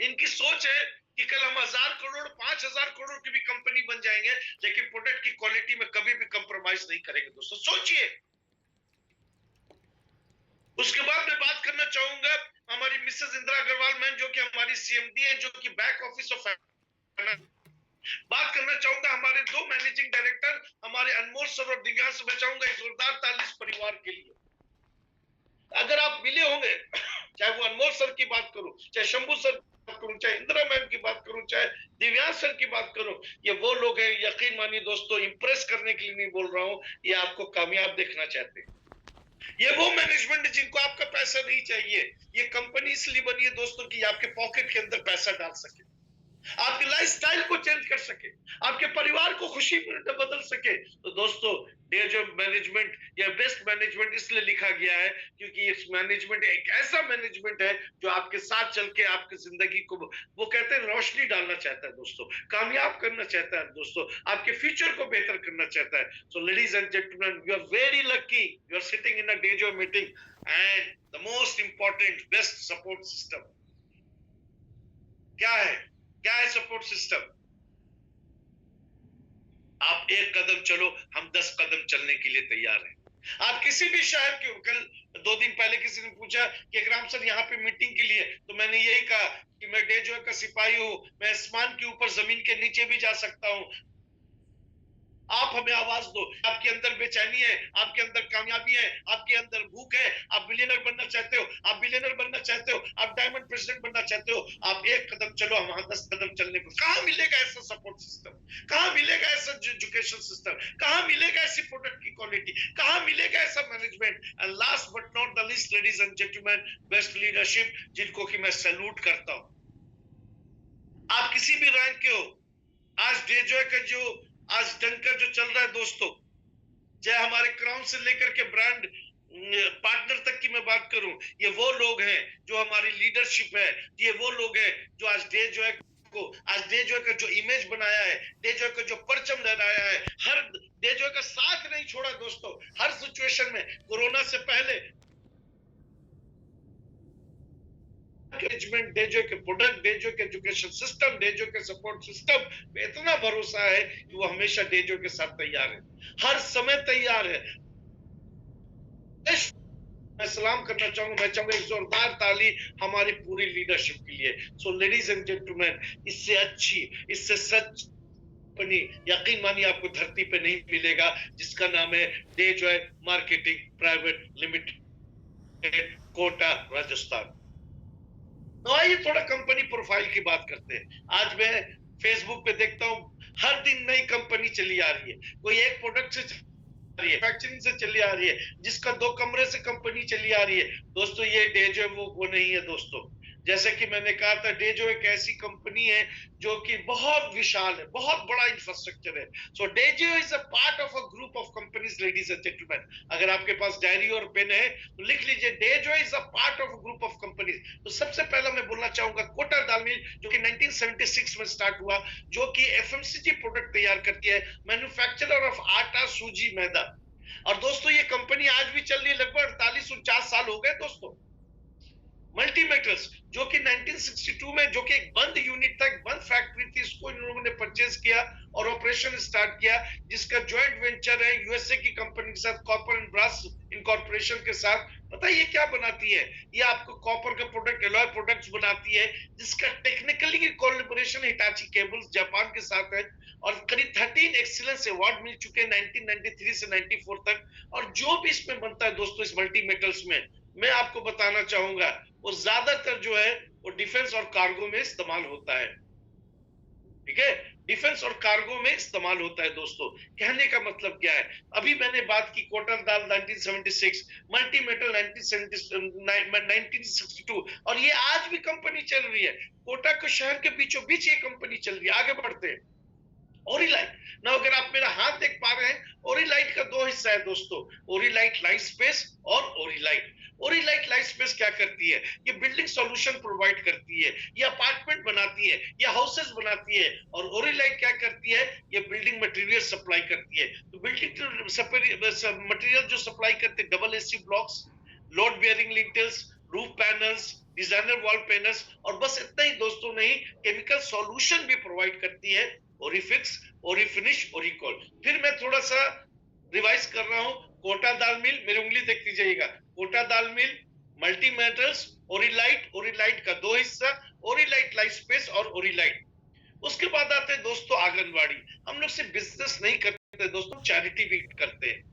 इनकी सोच है कि कल हम 1000 करोड़ 5000 करोड़ की भी कंपनी बन जाएंगे, लेकिन प्रोडक्ट की क्वालिटी में कभी भी कंप्रोमाइज नहीं करेंगे दोस्तों। सोचिए। उसके बाद मैं बात करना चाहूंगा हमारी मिसेस इंदिरा अग्रवाल मैम, जो कि हमारी सीएमडी है, जो कि बैक ऑफिस ऑफ। बात करना चाहूंगा हमारे दो मैनेजिंग डायरेक्टर, हमारे अनमोल सर और दिव्यांश, मैं चाहूंगा एक जोरदार ताली इस परिवार के लिए। अगर आप मिले होंगे, चाहे वो अनमोल सर की बात करूं, चाहे शंभू सर करूं, चाहे इंदिरा मैम की बात करूं, चाहे दिव्यांश सर की बात करूं, ये वो लोग हैं, यकीन मानिए दोस्तों, इंप्रेस करने के लिए नहीं बोल रहा हूं, ये आपको कामयाब देखना चाहते हैं। ये वो मैनेजमेंट है जिनको आपका पैसा नहीं चाहिए। ये कंपनी इसलिए बनी है दोस्तों कि आपके पॉकेट के अंदर पैसा डाल सके, आपके लाइफस्टाइल को चेंज कर सके, आपके परिवार को खुशी में बदल सके। तो दोस्तों, ये जो मैनेजमेंट या बेस्ट मैनेजमेंट इसलिए लिखा गया है क्योंकि इस मैनेजमेंट एक ऐसा मैनेजमेंट है जो आपके साथ चल के आपकी जिंदगी को, वो कहते हैं, रोशनी डालना चाहता है दोस्तों, कामयाब करना चाहता है दोस्तों, आपके फ्यूचर को बेहतर करना चाहता है। So ladies and gentleman, you are very lucky, you are sitting in a Dejo meeting and the most important best support system क्या है? क्या है सपोर्ट सिस्टम? आप एक कदम चलो, हम 10 कदम चलने के लिए तैयार हैं। आप किसी भी शहर के, कल 2 दिन पहले किसी ने पूछा कि राम सर यहाँ पे मीटिंग के लिए, तो मैंने यही कहा कि मैं डेजो का सिपाही हूं, मैं आसमान के ऊपर जमीन के नीचे भी जा सकता हूं। आप हमें आवाज दो। आपके अंदर बेचैनी है, आपके अंदर कामयाबी है, आपके अंदर भूख है, आप बिलियनर बनना चाहते हो, आप बिलियनर बनना चाहते हो, आप डायमंड प्रेसिडेंट बनना चाहते हो, आप एक कदम चलो, हम वहां 10 कदम चलने को। कहां मिलेगा ऐसा सपोर्ट सिस्टम, कहां मिलेगा ऐसा एजुकेशन सिस्टम, कहां मिलेगा ऐसी प्रोडक्ट की क्वालिटी, कहां मिलेगा ऐसा management. And last but not the least, ladies and gentleman, best leadership, जिनको कि मैं सैल्यूट करता हूं। आप किसी भी रैंक के हो, आज डेजॉय का जो आज डंकर जो चल रहा है दोस्तों, चाहे हमारे क्राउन से लेकर के ब्रांड पार्टनर तक की मैं बात करूं, ये वो लोग हैं जो हमारी लीडरशिप है, ये वो लोग हैं जो आज डेजॉय को, आज डेजॉय का जो इमेज बनाया है, डेजॉय का जो परचम लहराया है, हर डेजॉय का साथ नहीं छोड़ा दोस्तों, हर सिचुएशन में। कोरोना से पहले मैनेजमेंट, डेजो के प्रोडक्ट, डेजो के एजुकेशन सिस्टम, डेजो के सपोर्ट सिस्टम पे इतना भरोसा है कि वो हमेशा डेजो के साथ तैयार है, हर समय तैयार है। मैं सलाम करना चाहूंगा, मैं चाहूंगा एक जोरदार ताली हमारी पूरी लीडरशिप के लिए। सो लेडीज एंड जेंटलमैन, इससे अच्छी, इससे सच कंपनी यकीन मानिए आपको धरती पे नहीं मिलेगा, जिसका नाम है Dejoy marketing private limited, Kota, Rajasthan. तो आइए थोड़ा कंपनी प्रोफाइल की बात करते हैं। आज मैं फेसबुक पे देखता हूँ हर दिन नई कंपनी चली आ रही है, कोई एक प्रोडक्ट से रही है, मैन्युफैक्चरिंग से चली आ रही है, जिसका 2 कमरे से कंपनी चली आ रही है। दोस्तों ये डेजो वो नहीं है दोस्तों। जैसे कि मैंने कहा था, डेजो एक ऐसी कंपनी है जो कि बहुत विशाल है, बहुत बड़ा इंफ्रास्ट्रक्चर है। So Dejo is a part of a group of companies, ladies and gentleman. अगर आपके पास डायरी और पेन है तो लिख लीजिए, Dejo is a part of a group of companies. तो सबसे पहला मैं बोलना चाहूंगा कोटा दाल मिल, जो कि 1976 में स्टार्ट हुआ, जो कि एफएमसीजी प्रोडक्ट तैयार करती है, मैन्युफैक्चरर ऑफ आटा, सूजी, मैदा। और दोस्तों ये कंपनी आज भी चल रही है, लगभग 48-49 साल हो गए दोस्तों। मल्टीमेटल्स, जो कि 1962 में, जो कि एक बंद यूनिट था, एक बंद फैक्ट्री थी, इसको इन लोगों ने परचेज किया और ऑपरेशन स्टार्ट किया, जिसका जॉइंट वेंचर है यूएसए की कंपनी के साथ, कॉपर एंड ब्रास इनकॉर्पोरेशन के साथ। पता है ये क्या बनाती है? ये आपको कॉपर का प्रोडक्ट, एलॉय प्रोडक्ट्स बनाती है, जिसका technically collaboration Hitachi cables Japan के साथ है। और करीब 13 एक्सीलेंस अवार्ड मिल चुके हैं 1993 से 94 तक। और जो भी इसमें बनता है दोस्तों, इस मल्टी मेटल्स में, मैं आपको बताना चाहूंगा, वो ज्यादातर जो है वो डिफेंस और कार्गो में इस्तेमाल होता है। ठीक है, डिफेंस और कार्गो में इस्तेमाल होता है दोस्तों। कहने का मतलब क्या है? अभी मैंने बात की कोटर दाल 1976, मल्टी मेटल 1962, और ये आज भी कंपनी चल रही है। कोटा के शहर के बीचों बीच ये कंपनी चल रही है। आगे बढ़ते हैं, ओरिलाइट ना, अगर आप मेरा हाथ देख पा रहे हैं, ओरिलाइट का 2 हिस्सा है दोस्तों, ओरिलाइट लाइफ स्पेस और ओरिलाइट। ओरिलाइट लाइफ स्पेस क्या करती है? ये बिल्डिंग सॉल्यूशन प्रोवाइड करती है, ये अपार्टमेंट बनाती है, ये हाउसेस बनाती है। और ओरिलाइट क्या करती है? ये बिल्डिंग मटेरियल सप्लाई करती है। तो बिल्डिंग मटेरियल जो सप्लाई करते हैं, double AC blocks, load bearing lintels, roof panels, designer wall panels, और बस इतना ही दोस्तों नहीं, केमिकल सॉल्यूशन भी प्रोवाइड करती है, ओरिफिक्स, ओरिफिनिश, ओरिकॉल। फिर मैं थोड़ा सा रिवाइज कर रहा हूं। कोटा दाल मिल, मेरी उंगली देखती जाइएगा, कोटा दाल मिल, मल्टी मेटल्स, ओरिलाइट, ओरिलाइट का 2 हिस्सा, ओरिलाइट लाइफ स्पेस और ओरिलाइट। उसके बाद आते हैं दोस्तों आंगनवाड़ी। हम लोग सिर्फ बिजनेस नहीं करते दोस्तों, चैरिटी भी करते हैं।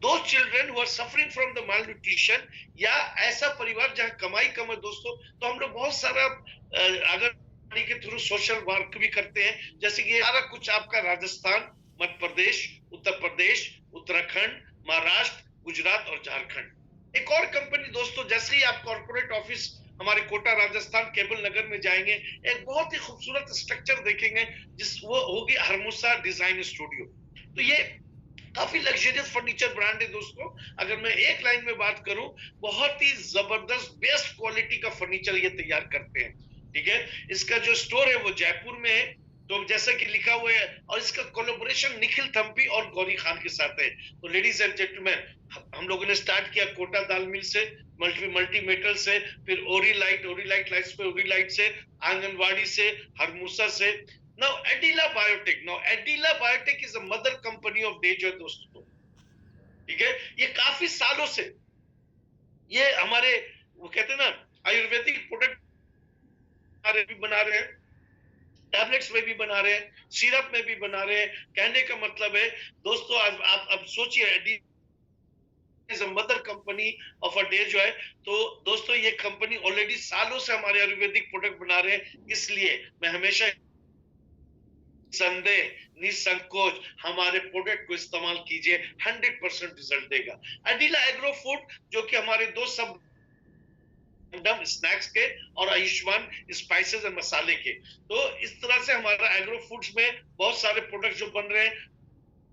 दो children who are suffering from the malnutrition, या ऐसा परिवार जहां कमाई कम है दोस्तों, तो हम लोग बहुत सारा आंगनबाड़ी के थ्रू सोशल वर्क भी करते हैं। जैसे कि सारा कुछ आपका राजस्थान, मध्य प्रदेश, उत्तर प्रदेश, उत्तराखंड, महाराष्ट्र, गुजरात और झारखंड। एक और कंपनी दोस्तों, जैसे ही आप कॉर्पोरेट ऑफिस हमारे कोटा राजस्थान केबल नगर में जाएंगे, एक बहुत ही खूबसूरत स्ट्रक्चर देखेंगे, जिस वो होगी हरमुसा डिजाइन स्टूडियो। तो ये काफी लग्जरियस फर्नीचर ब्रांड है दोस्तों। अगर मैं एक लाइन में बात करूं, बहुत ही जबरदस्त बेस्ट क्वालिटी का फर्नीचर ये तैयार करते हैं। ठीक है, इसका जो स्टोर है वो जयपुर में है, तो जैसा कि लिखा हुआ है, और इसका कोलैबोरेशन निखिल थम्पी और गौरी खान के साथ है। तो लेडीज एंड जेंटलमैन, हम लोगों ने स्टार्ट किया कोटा दाल मिल से, मल्टी मेटल से, फिर ओरिलाइट लाइट्स पे, ओरिलाइट से, आंगनवाड़ी से, हरमुसा से। Now Adila Biotech, now Adila Biotech is a mother company of Dejo दोस्तों। ठीक है, ये काफी सालों से ये हमारे, वो कहते हैं ना, आयुर्वेदिक प्रोडक्ट भी बना रहे हैं, टैबलेट्स में भी बना रहे हैं, सिरप में भी बना रहे हैं। कहने का मतलब है दोस्तों, आज आप अब सोचिए, is a mother company of a day जो है, तो दोस्तों ये कंपनी ऑलरेडी सालों से हमारे आयुर्वेदिक प्रोडक्ट बना रहे हैं। इसलिए मैं हमेशा संदेह निसंकोच हमारे प्रोडक्ट को इस्तेमाल कीजिए, 100% रिजल्ट देगा। अडीला एग्रो फूड जो कि हमारे दो सब स्नैक्स के और आयुष्मान स्पाइसेस और मसाले के, तो इस तरह से हमारा एग्रो फूड्स में बहुत सारे प्रोडक्ट जो बन रहे हैं,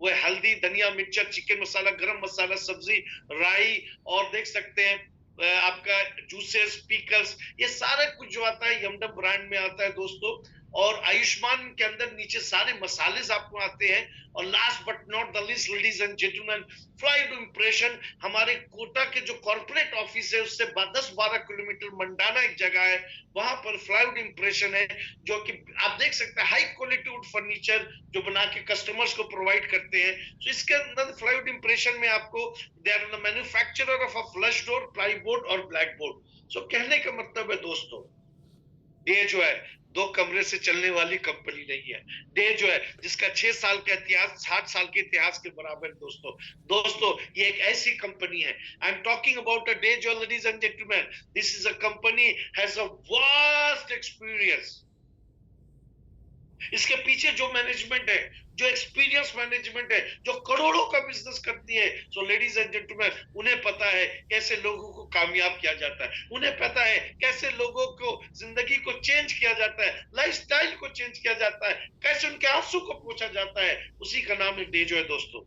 वो हल्दी, धनिया, मिर्चा, चिकन मसाला, गरम मसाला, सब्जी, राई, और देख सकते हैं आपका जूसेस, पिकल्स, ये सारा कुछ जो आता है यमडम ब्रांड में आता है दोस्तों। और आयुष्मान के अंदर नीचे सारे मसाले आपको आते हैं। और last but not the least, ladies and gentleman, fly to impression, हमारे कोटा के जो कॉर्पोरेट ऑफिस है उससे 10-12 किलोमीटर मंडाना एक जगह है, वहां पर फ्लाईवुड इम्प्रेशन है, जो कि आप देख सकते हैं हाई क्वालिटी वुड फर्नीचर जो बना के कस्टमर्स को प्रोवाइड करते हैं। तो इसके अंदर फ्लाईवुड इम्प्रेशन में आपको they are the manufacturer of a flush door, plyboard और ब्लैक बोर्ड। सो कहने का मतलब है दोस्तों, ये जो है 2 कमरे से चलने वाली कंपनी नहीं है। डे जो है जिसका 6 साल का इतिहास 60 साल के इतिहास के बराबर दोस्तों। दोस्तों ये एक ऐसी कंपनी है, I am talking about a Dejoy, ladies and gentleman, this is a company has a vast experience. इसके पीछे जो मैनेजमेंट है, जो एक्सपीरियंस मैनेजमेंट है, जो करोड़ों का बिजनेस करती है, सो लेडीज एंड जेंटलमैन, उन्हें पता है कैसे लोगों को कामयाब किया जाता है, उन्हें पता है कैसे लोगों को जिंदगी को चेंज किया जाता है, लाइफस्टाइल को चेंज किया जाता है, कैसे उनके आंसू को पोंछा जाता है। उसी का नाम है डेजो है दोस्तों।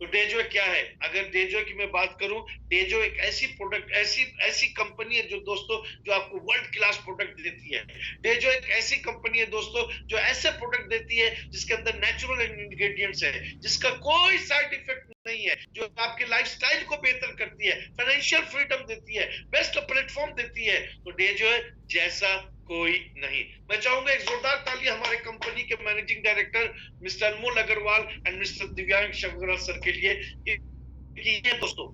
तो डेजो क्या है? अगर डेजो की मैं बात करूं, डेजो एक ऐसी प्रोडक्ट, ऐसी ऐसी कंपनी है जो दोस्तों, जो आपको वर्ल्ड क्लास प्रोडक्ट देती है। डेजो एक ऐसी कंपनी है दोस्तों जो ऐसे प्रोडक्ट देती है जिसके अंदर नेचुरल इंग्रेडिएंट्स है, जिसका कोई साइड इफेक्ट नहीं है, जो आपके लाइफस्टाइल को बेहतर करती है, फाइनेंशियल फ्रीडम देती है, बेस्ट प्लेटफॉर्म देती है। तो डेजो है जैसा कोई नहीं। मैं चाहूंगा एक जोरदार ताली हमारे कंपनी के managing director mister Anmol Agarwal and mister Divyang Shankarwal sir के लिए कि ये दोस्तों,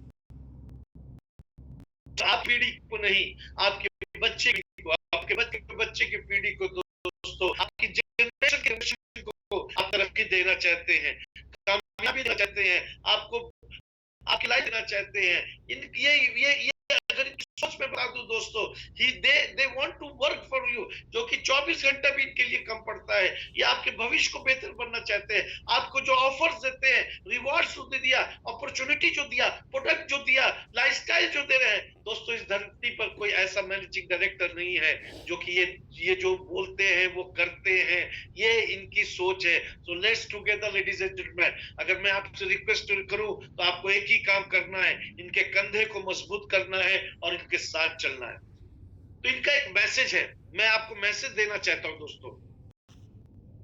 आप पीढ़ी को नहीं, आपके बच्चे को, आपके बच्चे के बच्चे की पीढ़ी को दोस्तों, आपकी जनरेशन को आप तरक्की देना चाहते हैं, कामयाबी देना चाहते हैं, आपको आपकी लाइफ देना चाहते हैं। ये अगर इनकी सोच में बता दूं दोस्तों, they want to work for you, जो कि 24 घंटा भी इनके लिए कम पड़ता है। ये आपके भविष्य को बेहतर बनना चाहते हैं, आपको जो ऑफर्स देते हैं, रिवॉर्ड्स जो दिया, अपॉर्चुनिटी जो दिया, प्रोडक्ट जो दिया, लाइफस्टाइल जो दे रहे हैं दोस्तों, इस धरती पर कोई ऐसा मैनेजिंग डायरेक्टर नहीं है जो कि ये जो बोलते हैं वो करते हैं। ये इनकी सोच है। So let's together ladies and gentleman, अगर मैं आपसे रिक्वेस्ट करूं तो आपको एक ही काम करना है, इनके कंधे को मजबूत करना है और इनके साथ चलना है। तो इनका एक मैसेज है, मैं आपको मैसेज देना चाहता हूं दोस्तों,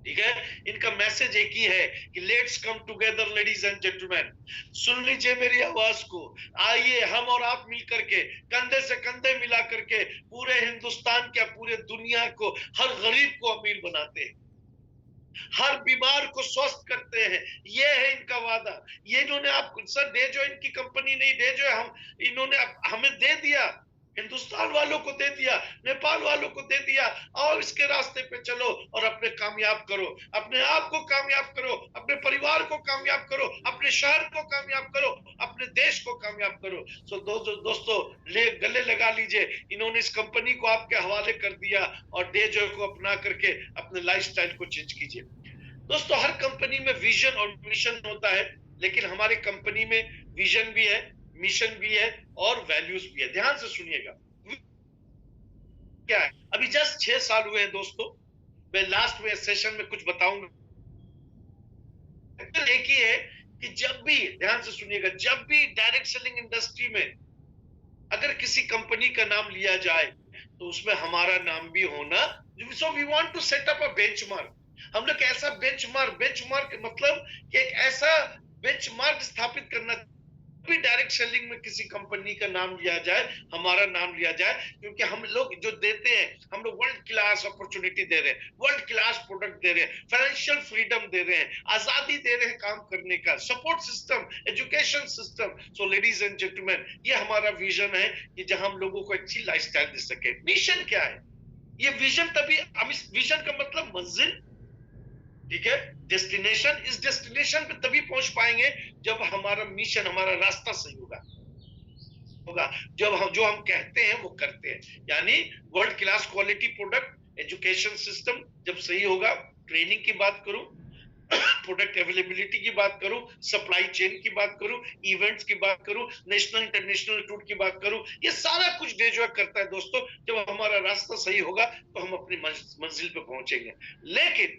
ठीक है? इनका मैसेज एक ही है कि let's come together ladies and gentleman, सुन लीजिए मेरी आवाज को, आइए हम और आप मिलकर के, कंधे से कंधे मिला करके पूरे हिंदुस्तान क्या पूरे दुनिया को, हर गरीब को अमीर बनाते हैं, हर बीमार को स्वस्थ करते हैं। ये है इनका वादा। ये इन्होंने आपको सर दे जो इनकी कंपनी नहीं दे जो हम, इन्होंने हमें दे दिया, हिंदुस्तान वालों को दे दिया, नेपाल वालों को दे दिया। आओ इसके रास्ते पे चलो और अपने कामयाब करो, अपने आप को कामयाब करो, अपने परिवार को कामयाब करो, अपने शहर को कामयाब करो, अपने देश को कामयाब करो। सो दोस्तों गले लगा लीजिए, इन्होंने इस कंपनी को आपके हवाले कर दिया और डेजो को अपना करके अपने लाइफस्टाइल को चेंज कीजिए। दोस्तों हर कंपनी में विजन और मिशन होता है, लेकिन हमारी कंपनी में विजन भी है, मिशन भी है और वैल्यूज भी है। ध्यान से सुनिएगा क्या है। अभी जस्ट 6 साल हुए हैं दोस्तों, मैं लास्ट में सेशन में कुछ बताऊंगा। एक ही है कि जब भी, ध्यान से सुनिएगा, जब भी डायरेक्ट सेलिंग इंडस्ट्री में अगर किसी कंपनी का नाम लिया जाए तो उसमें हमारा नाम भी होना। So we want to set up a benchmark. हम लोग ऐसा बेंचमार्क मतलब कि एक ऐसा बेंचमार्क स्थापित करना, भी डायरेक्ट सेलिंग में किसी कंपनी का नाम लिया जाए, हमारा नाम लिया जाए, क्योंकि हम लोग जो देते हैं, हम लोग वर्ल्ड क्लास अपॉर्चुनिटी दे रहे हैं, वर्ल्ड क्लास प्रोडक्ट दे रहे हैं, फाइनेंशियल फ्रीडम दे रहे हैं, आजादी दे रहे हैं काम करने का, support system, education system. So ladies and gentleman, ये हमारा विजन है कि जहां हम लोगों को अच्छी लाइफस्टाइल दे सके। मिशन क्या है? ये विजन तभी, हम इस विजन का मतलब मंजिल, ठीक है, डेस्टिनेशन, इस डेस्टिनेशन पे तभी पहुंच पाएंगे जब हमारा मिशन, हमारा रास्ता सही होगा, जब हम जो हम कहते हैं वो करते हैं। यानी world class quality product, education system जब सही होगा, ट्रेनिंग की बात करूं, प्रोडक्ट अवेलेबिलिटी की बात करूं, सप्लाई चेन की बात करूं, इवेंट्स की बात करूं, नेशनल इंटरनेशनल टूर की बात करूं, ये सारा कुछ डे जो करता है दोस्तों। जब हमारा रास्ता सही होगा तो हम अपनी मंजिल पे पहुंचेंगे। लेकिन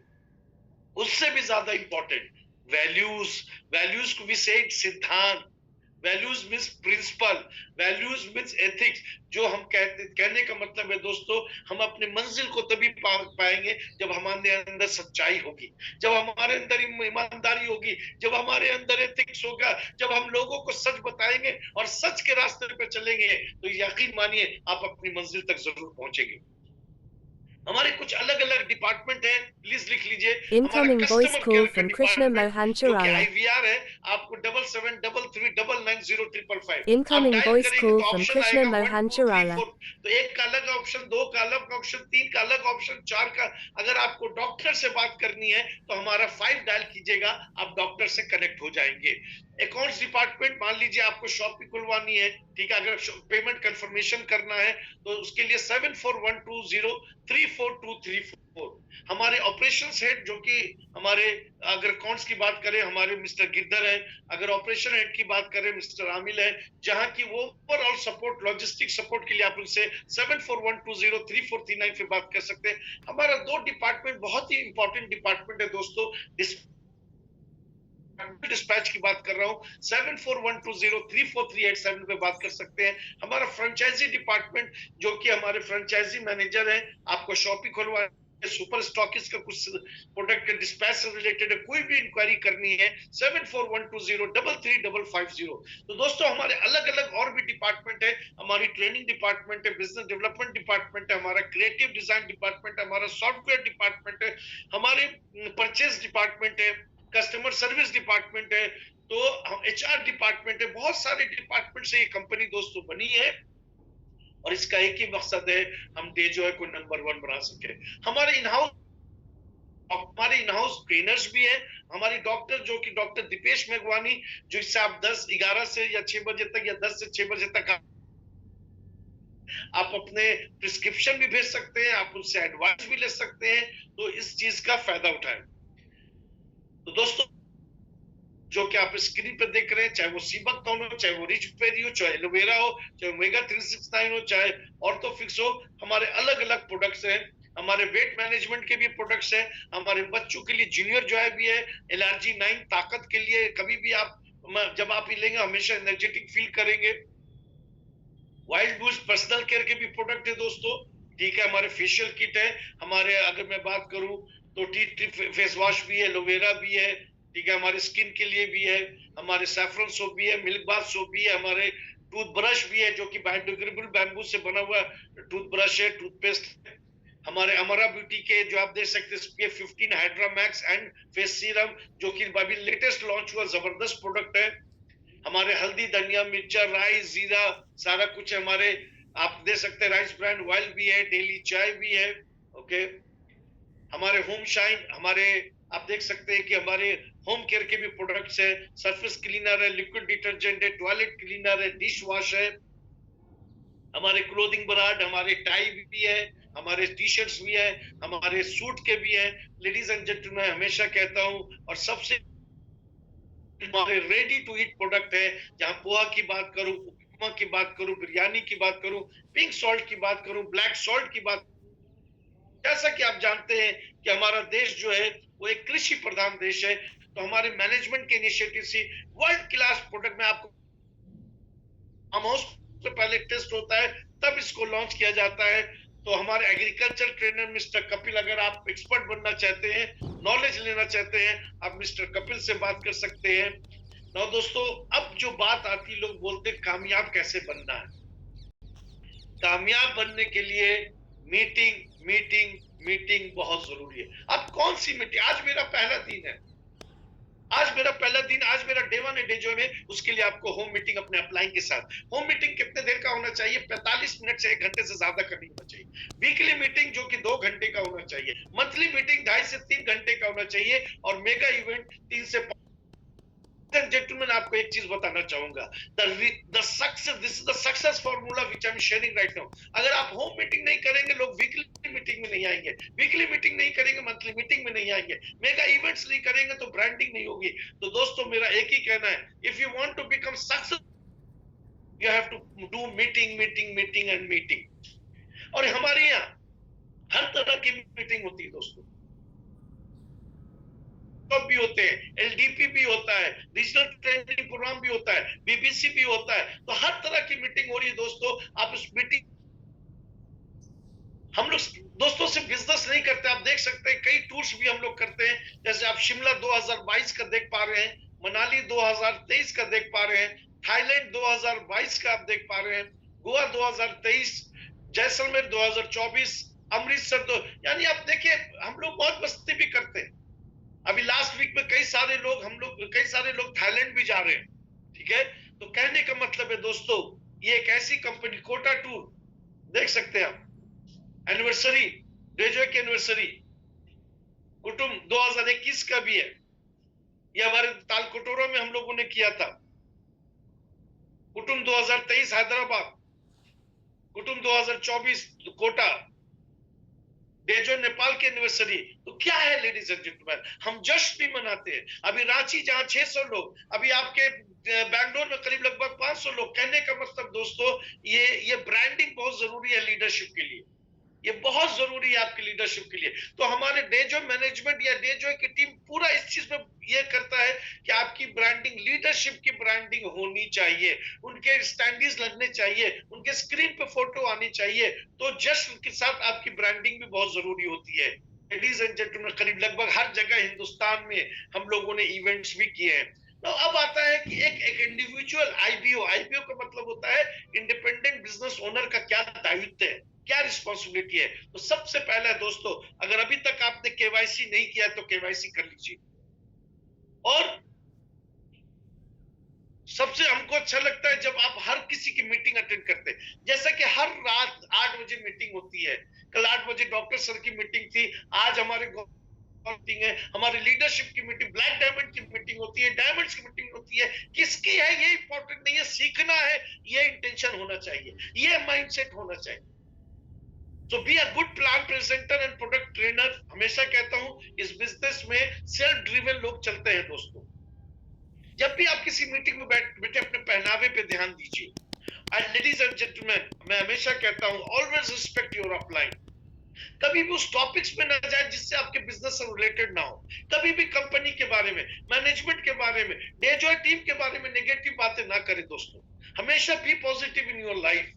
उससे भी ज्यादा इंपॉर्टेंट वैल्यूज, वैल्यूज को भी से सिद्धांत, values means principle, values means ethics. जो हम कहने का मतलब है दोस्तों, हम अपने मंजिल को तभी पाएंगे जब हमारे अंदर सच्चाई होगी, जब हमारे अंदर ईमानदारी होगी, जब हमारे अंदर एथिक्स होगा, जब हम लोगों को सच बताएंगे और सच के रास्ते पे चलेंगे, तो यकीन मानिए आप अपनी मंजिल तक जरूर पहुंचेंगे। हमारे कुछ अलग अलग डिपार्टमेंट है, प्लीज लिख लीजिए। हमारा Incoming voice customer call care का from Krishna डिपार्टमेंट Mohan जो कि Chorala. IVR है, आपको 7733990555 आप Incoming डायल voice करेंगे call तो from ऑप्शन Krishna आएगा 1 Mohan 2 3 Chorala. 4, तो एक का अलग ऑप्शन, दो का अलग ऑप्शन, तीन का अलग ऑप्शन, चार का। अगर आपको डॉक्टर से बात करनी है तो हमारा 5 डायल कीजिएगा, आप डॉक्टर से कनेक्ट हो जाएंगे। अकाउंट्स डिपार्टमेंट, मान लीजिए आपको शॉप भी खुलवानी है, ठीक है, अगर पेमेंट कंफर्मेशन करना है तो उसके लिए 7412034234। हमारे ऑपरेशंस हेड जो कि हमारे, अगर अकाउंट्स की बात करें हमारे मिस्टर गिरधर है, अगर ऑपरेशन हेड की बात करें मिस्टर आमिल है, जहां की वो ओवरऑल सपोर्ट, लॉजिस्टिक सपोर्ट के लिए आप उनसे 7412034339 पे बात कर सकते हैं। हमारा 2 डिपार्टमेंट बहुत ही इंपॉर्टेंट डिपार्टमेंट है दोस्तों। डिस्पैच की बात कर रहा हूं, 7412034387 पे बात कर सकते हैं। हमारा फ्रेंचाइजी डिपार्टमेंट जो कि हमारे फ्रेंचाइजी मैनेजर हैं, आपको शॉपिंग खुलवा, सुपर स्टॉकिस्ट का कुछ प्रोडक्ट के डिस्पैच से रिलेटेड है, कोई भी इंक्वायरी करनी है 7412033550। तो दोस्तों हमारे अलग अलग और भी डिपार्टमेंट है, हमारी ट्रेनिंग डिपार्टमेंट है, बिजनेस डेवलपमेंट डिपार्टमेंट है, हमारा क्रिएटिव डिजाइन डिपार्टमेंट है, हमारा सॉफ्टवेयर डिपार्टमेंट है, हमारे परचेज डिपार्टमेंट है, कस्टमर सर्विस डिपार्टमेंट है, तो HR डिपार्टमेंट है। बहुत सारे डिपार्टमेंट से ये कंपनी दोस्तों बनी है और इसका एक ही मकसद है, हम डे जो है को नंबर 1 बना सके। हमारे इन हाउस ट्रेनर्स भी है, हमारी डॉक्टर जो कि डॉक्टर दीपेश मेघवानी, जो इससे आप 10-11 से या 6 बजे तक या 10 से 6 बजे तक आप अपने प्रिस्क्रिप्शन भी भेज सकते हैं, आप उनसे एडवाइस भी ले सकते हैं, तो इस चीज का फायदा उठाएं। तो दोस्तों जो कि आप स्क्रीन पे देख रहे हैं, चाहे वो सीबक टॉन हो, चाहे वो रिच पेरी हो, चाहे एलोवेरा हो, चाहे ओमेगा 369 हो, चाहे ऑर्थोफिक्स हो, हमारे अलग अलग प्रोडक्ट्स हैं। हमारे वेट मैनेजमेंट के भी प्रोडक्ट्स हैं, हमारे बच्चों के लिए जूनियर जो है भी है, LRG9 ताकत के लिए, कभी भी आप जब आप लेंगे हमेशा एनर्जेटिक फील करेंगे। वाइल्ड बूस्ट पर्सनल केयर के भी प्रोडक्ट है दोस्तों, ठीक है, हमारे फेशियल किट है, हमारे अगर मैं बात करूं तो टी फेस वॉश भी है, एलोवेरा भी है, ठीक है, हमारे स्किन के लिए भी है, हमारे सैफरन सोप भी है, मिल्क बाथ सोप भी है, हमारे टूथब्रश भी है जो कि बायोडिग्रेडेबल बैम्बू से बना हुआ टूथब्रश है, टूथपेस्ट है, हमारे अमरा ब्यूटी के जो आप देख सकते हैं SPF 15 hydra max and face serum जो कि अभी लेटेस्ट लॉन्च हुआ जबरदस्त प्रोडक्ट है। हमारे हल्दी, धनिया, मिर्चा, राई, जीरा, सारा कुछ हमारे, आप दे सकते हैं राइस ब्रांड ऑयल भी है, डेली चाय भी है, ओके। हमारे होम शाइन, हमारे आप देख सकते हैं कि हमारे होम केयर के भी प्रोडक्ट्स है, सरफेस क्लीनर है, लिक्विड डिटर्जेंट है, टॉयलेट क्लीनर है, डिश वॉश है, हमारे क्लोथिंग ब्रांड, हमारे टाई भी है, हमारे टी शर्ट्स भी है, हमारे सूट के भी है। लेडीज एंड जेंटलमैन, हमेशा कहता हूं और सबसे हमारे रेडी टू ईट प्रोडक्ट है, जहां पोहा की बात करूं, उपमा की बात करूं, बिरयानी की बात करूं, पिंक सॉल्ट की बात करूं, ब्लैक सॉल्ट की बात। जैसा कि आप जानते हैं कि हमारा देश जो है वो एक कृषि प्रधान देश है, तो हमारे मैनेजमेंट के इनिशिएटिव से वर्ल्ड क्लास प्रोडक्ट में आपको फार्म हाउस से पहले टेस्ट होता है, तब इसको लॉन्च किया जाता है। तो हमारे एग्रीकल्चर ट्रेनर मिस्टर कपिल, अगर आप एक्सपर्ट बनना चाहते हैं, नॉलेज लेना चाहते हैं, आप मिस्टर कपिल से बात कर सकते हैं। ना दोस्तों, अब जो बात आती, लोग बोलते कामयाब कैसे बनना है। कामयाब बनने के लिए मीटिंग मीटिंग मीटिंग बहुत जरूरी है। अब कौन सी मीटिंग, आज मेरा पहला दिन है, आज मेरा पहला दिन, आज मेरा डे 1 है डेजो में, उसके लिए आपको होम मीटिंग अपने अपलाइन के साथ। होम मीटिंग कितने देर का होना चाहिए? 45 मिनट से 1 घंटे से ज्यादा का नहीं होना चाहिए। वीकली मीटिंग जो कि 2 घंटे का होना चाहिए। मंथली मीटिंग 2.5 से 3 घंटे का होना चाहिए, और मेगा इवेंट 3 से 5। जेंटलमैन, आपको एक चीज बताना चाहूंगा, the success, this is the success formula which I am sharing right now. अगर आप होम मीटिंग नहीं करेंगे, लोग वीकली मीटिंग में नहीं आएंगे, वीकली मीटिंग नहीं करेंगे, मंथली मीटिंग में नहीं आएंगे, मेगा इवेंट्स नहीं करेंगे, तो ब्रांडिंग नहीं होगी। तो दोस्तों, मेरा एक ही कहना है, if you want to become success, you have to do meeting meeting meeting and meeting. और हमारे यहाँ हर तरह की मीटिंग होती है दोस्तों, भी होते हैं, एलडीपी भी होता है, डिजिटल ट्रेनिंग प्रोग्राम भी होता है, बीबीसी भी होता है। तो हर तरह की मीटिंग हो रही है दोस्तों। आप उस मीटिंग, हम लोग दोस्तों सिर्फ बिजनेस नहीं करते, आप देख सकते हैं कई टूर्स भी हम लोग करते हैं। जैसे आप शिमला 2022 का देख पा रहे हैं, मनाली 2023 का देख पा रहे हैं, थाईलैंड 2022 का आप देख पा रहे हैं, गोवा 2023, जैसलमेर 2024, अमृतसर यानी आप देखिए, हम लोग बहुत मस्ती भी करते हैं। अभी लास्ट वीक में कई सारे लोग थाईलैंड भी जा रहे हैं। ठीक है, तो कहने का मतलब है दोस्तों, ये एक ऐसी कंपनी, कोटा टूर देख सकते हैं आप, एनिवर्सरी, डेजो की एनिवर्सरी कुटुंब 2021 का भी है, ये हमारे तालकोटोरा में हम लोगों ने किया था। कुटुंब 2023 हैदराबाद, कुटुंब 2024 कोटा, डेजो नेपाल की एनिवर्सरी। तो क्या है लेडीज एंड जेंटलमैन, हम जश्न भी मनाते हैं। अभी रांची जहां 600 लोग, अभी आपके बैंगलोर में करीब लगभग 500 लोग। कहने का मतलब दोस्तों, ये ब्रांडिंग बहुत जरूरी है लीडरशिप के लिए, ये बहुत जरूरी है आपकी लीडरशिप के लिए। तो हमारे डेजो मैनेजमेंट या डेजो की टीम पूरा इस चीज में ये करता है कि आपकी ब्रांडिंग, लीडरशिप की ब्रांडिंग होनी चाहिए, उनके स्टैंडीज लगने चाहिए, उनके स्क्रीन पे फोटो आनी चाहिए। तो जश्न के साथ आपकी ब्रांडिंग भी बहुत जरूरी होती है। लेडीज एंड जेंटलमैन, करीब लगभग हर जगह हिंदुस्तान में हम लोगों ने इवेंट्स भी किए हैं। तो अब आता है कि एक इंडिविजुअल आईबीओ, आईबीओ का मतलब होता है इंडिपेंडेंट बिजनेस ओनर का क्या दायित्व है, क्या रिस्पॉन्सिबिलिटी है। तो सबसे पहला दोस्तों, अगर अभी तक आपने केवाईसी नहीं किया तो केवाईसी कर लीजिए। और सबसे हमको अच्छा लगता है जब आप हर किसी की मीटिंग अटेंड करते हैं, जैसा कि हर रात 8 बजे मीटिंग होती है। कल 8 बजे डॉक्टर सर की मीटिंग थी, आज हमारे मीटिंग है, हमारी लीडरशिप की मीटिंग, ब्लैक डायमंड की मीटिंग होती है, डायमंड्स की मीटिंग होती है। किसकी है ये इंपॉर्टेंट नहीं है, सीखना है, ये इंटेंशन होना चाहिए, ये माइंडसेट होना चाहिए। So be a good plan presenter and product trainer। हमेशा कहता हूं, इस बिजनेस में सेल्फ ड्रिवन लोग चलते हैं दोस्तों। जब भी आप किसी मीटिंग में बैठे, अपने पहनावे पे ध्यान दीजिए। एंड लेडीज एंड जेंटलमैन, मैं हमेशा कहता हूं, ऑलवेज रिस्पेक्ट योर अपलाइन। कभी भी उस टॉपिक्स में न जाए जिससे आपके बिजनेस से रिलेटेड ना हो। कभी भी कंपनी के बारे में, मैनेजमेंट के बारे में, डेजॉय टीम के बारे में नेगेटिव बातें ना करें दोस्तों। हमेशा be positive in your life.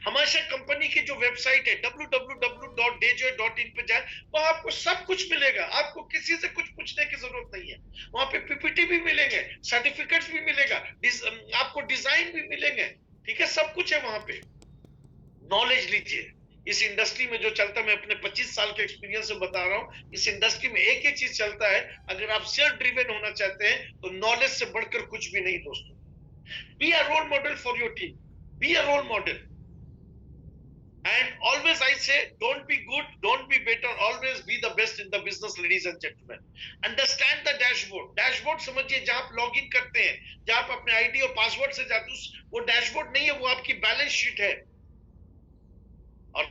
हमेशा कंपनी की जो वेबसाइट है www.dejoy.in पे जाए, वहां आपको सब कुछ मिलेगा, आपको किसी से कुछ पूछने की जरूरत नहीं है। वहां पे पीपीटी भी मिलेंगे, सर्टिफिकेट्स भी मिलेगा, आपको डिजाइन भी मिलेंगे। ठीक है, सब कुछ है वहां पे। नॉलेज लीजिए। इस इंडस्ट्री में जो चलता है, मैं अपने 25 साल के एक्सपीरियंस से बता रहा हूं, इस इंडस्ट्री में एक ही चीज चलता है, अगर आप सेल्फ ड्रिवन होना चाहते हैं तो नॉलेज से बढ़कर कुछ भी नहीं दोस्तों। Be a role model for your team, be a role model. And always I say, don't be good, don't be better, always be the best in the business, ladies and gentlemen. Understand the dashboard। Dashboard समझिए, जहां आप log in करते हैं, जहां आप अपने ID और password से जाते हैं, वो डैशबोर्ड नहीं है, वो आपकी बैलेंस शीट है। और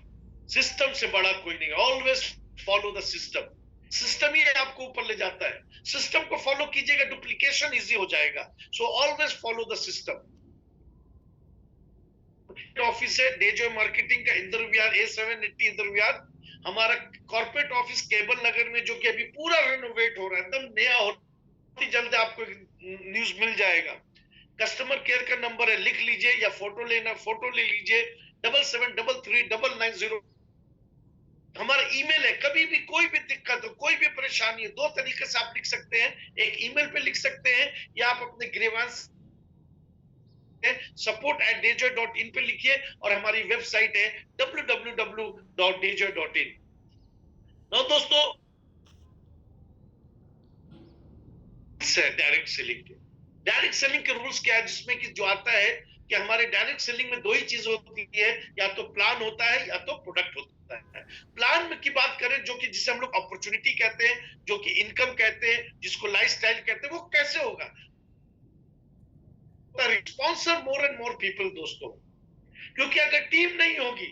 सिस्टम से बड़ा कोई नहीं। Always follow the system. System ही आपको ऊपर ले जाता है। सिस्टम को फॉलो कीजिएगा, डुप्लीकेशन इजी हो जाएगा। So always follow the system. Office है डेजो मार्केटिंग का, इंद्र विहार A780 इंद्र विहार। हमारा कॉर्पोरेट ऑफिस केबल नगर में, जो कि अभी पूरा रेनोवेट हो रहा है, एकदम नया हो रहा है। जल्द आपको न्यूज मिल जाएगा। कस्टमर केयर का नंबर है, लिख लीजिए, या फोटो लेना, फोटो ले लीजिए, 77339990। हमारा ईमेल है, कभी भी कोई भी दिक्कत हो, कोई भी परेशानी है, 2 तरीके से आप लिख सकते हैं। एक ईमेल पे लिख सकते हैं, या आप अपने ग्रीवांस support@dejoy.in पे लिखिए, और हमारी वेबसाइट है www.dejoy.in। दोस्तों, है डायरेक्ट सेलिंग के। डायरेक्ट सेलिंग के रूल्स क्या है, जिसमें कि जो आता है कि हमारे डायरेक्ट सेलिंग में दो ही चीज होती है, या तो प्लान होता है या तो प्रोडक्ट होता है। प्लान की बात करें, जो कि जिसे हम लोग अपॉर्चुनिटी कहते हैं, जो कि इनकम कहते हैं, जिसको लाइफस्टाइल कहते हैं, वो कैसे होगा? Sponsor more and more people दोस्तों, क्योंकि अगर टीम नहीं होगी,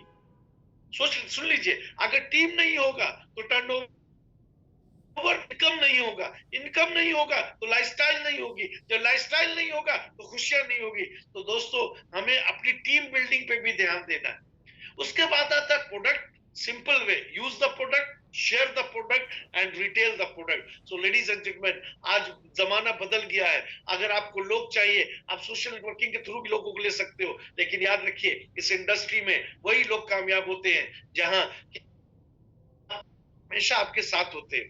सुन लीजिए, अगर टीम नहीं होगा तो टर्नओवर, इनकम नहीं होगा, इनकम नहीं होगा तो लाइफस्टाइल नहीं होगी, जब लाइफस्टाइल नहीं होगा तो खुशियां नहीं होगी। तो दोस्तों, हमें अपनी टीम बिल्डिंग पे भी ध्यान देना है। उसके बाद आता है product. Simple way, use the product, share the product and retail the product. So ladies and gentleman, आज जमाना बदल गया है। अगर आपको लोग चाहिए, आप सोशल नेटवर्किंग के थ्रू भी लोगों को ले सकते हो, लेकिन याद रखिए, इस इंडस्ट्री में वही लोग कामयाब होते हैं जहां हमेशा आपके साथ होते हैं।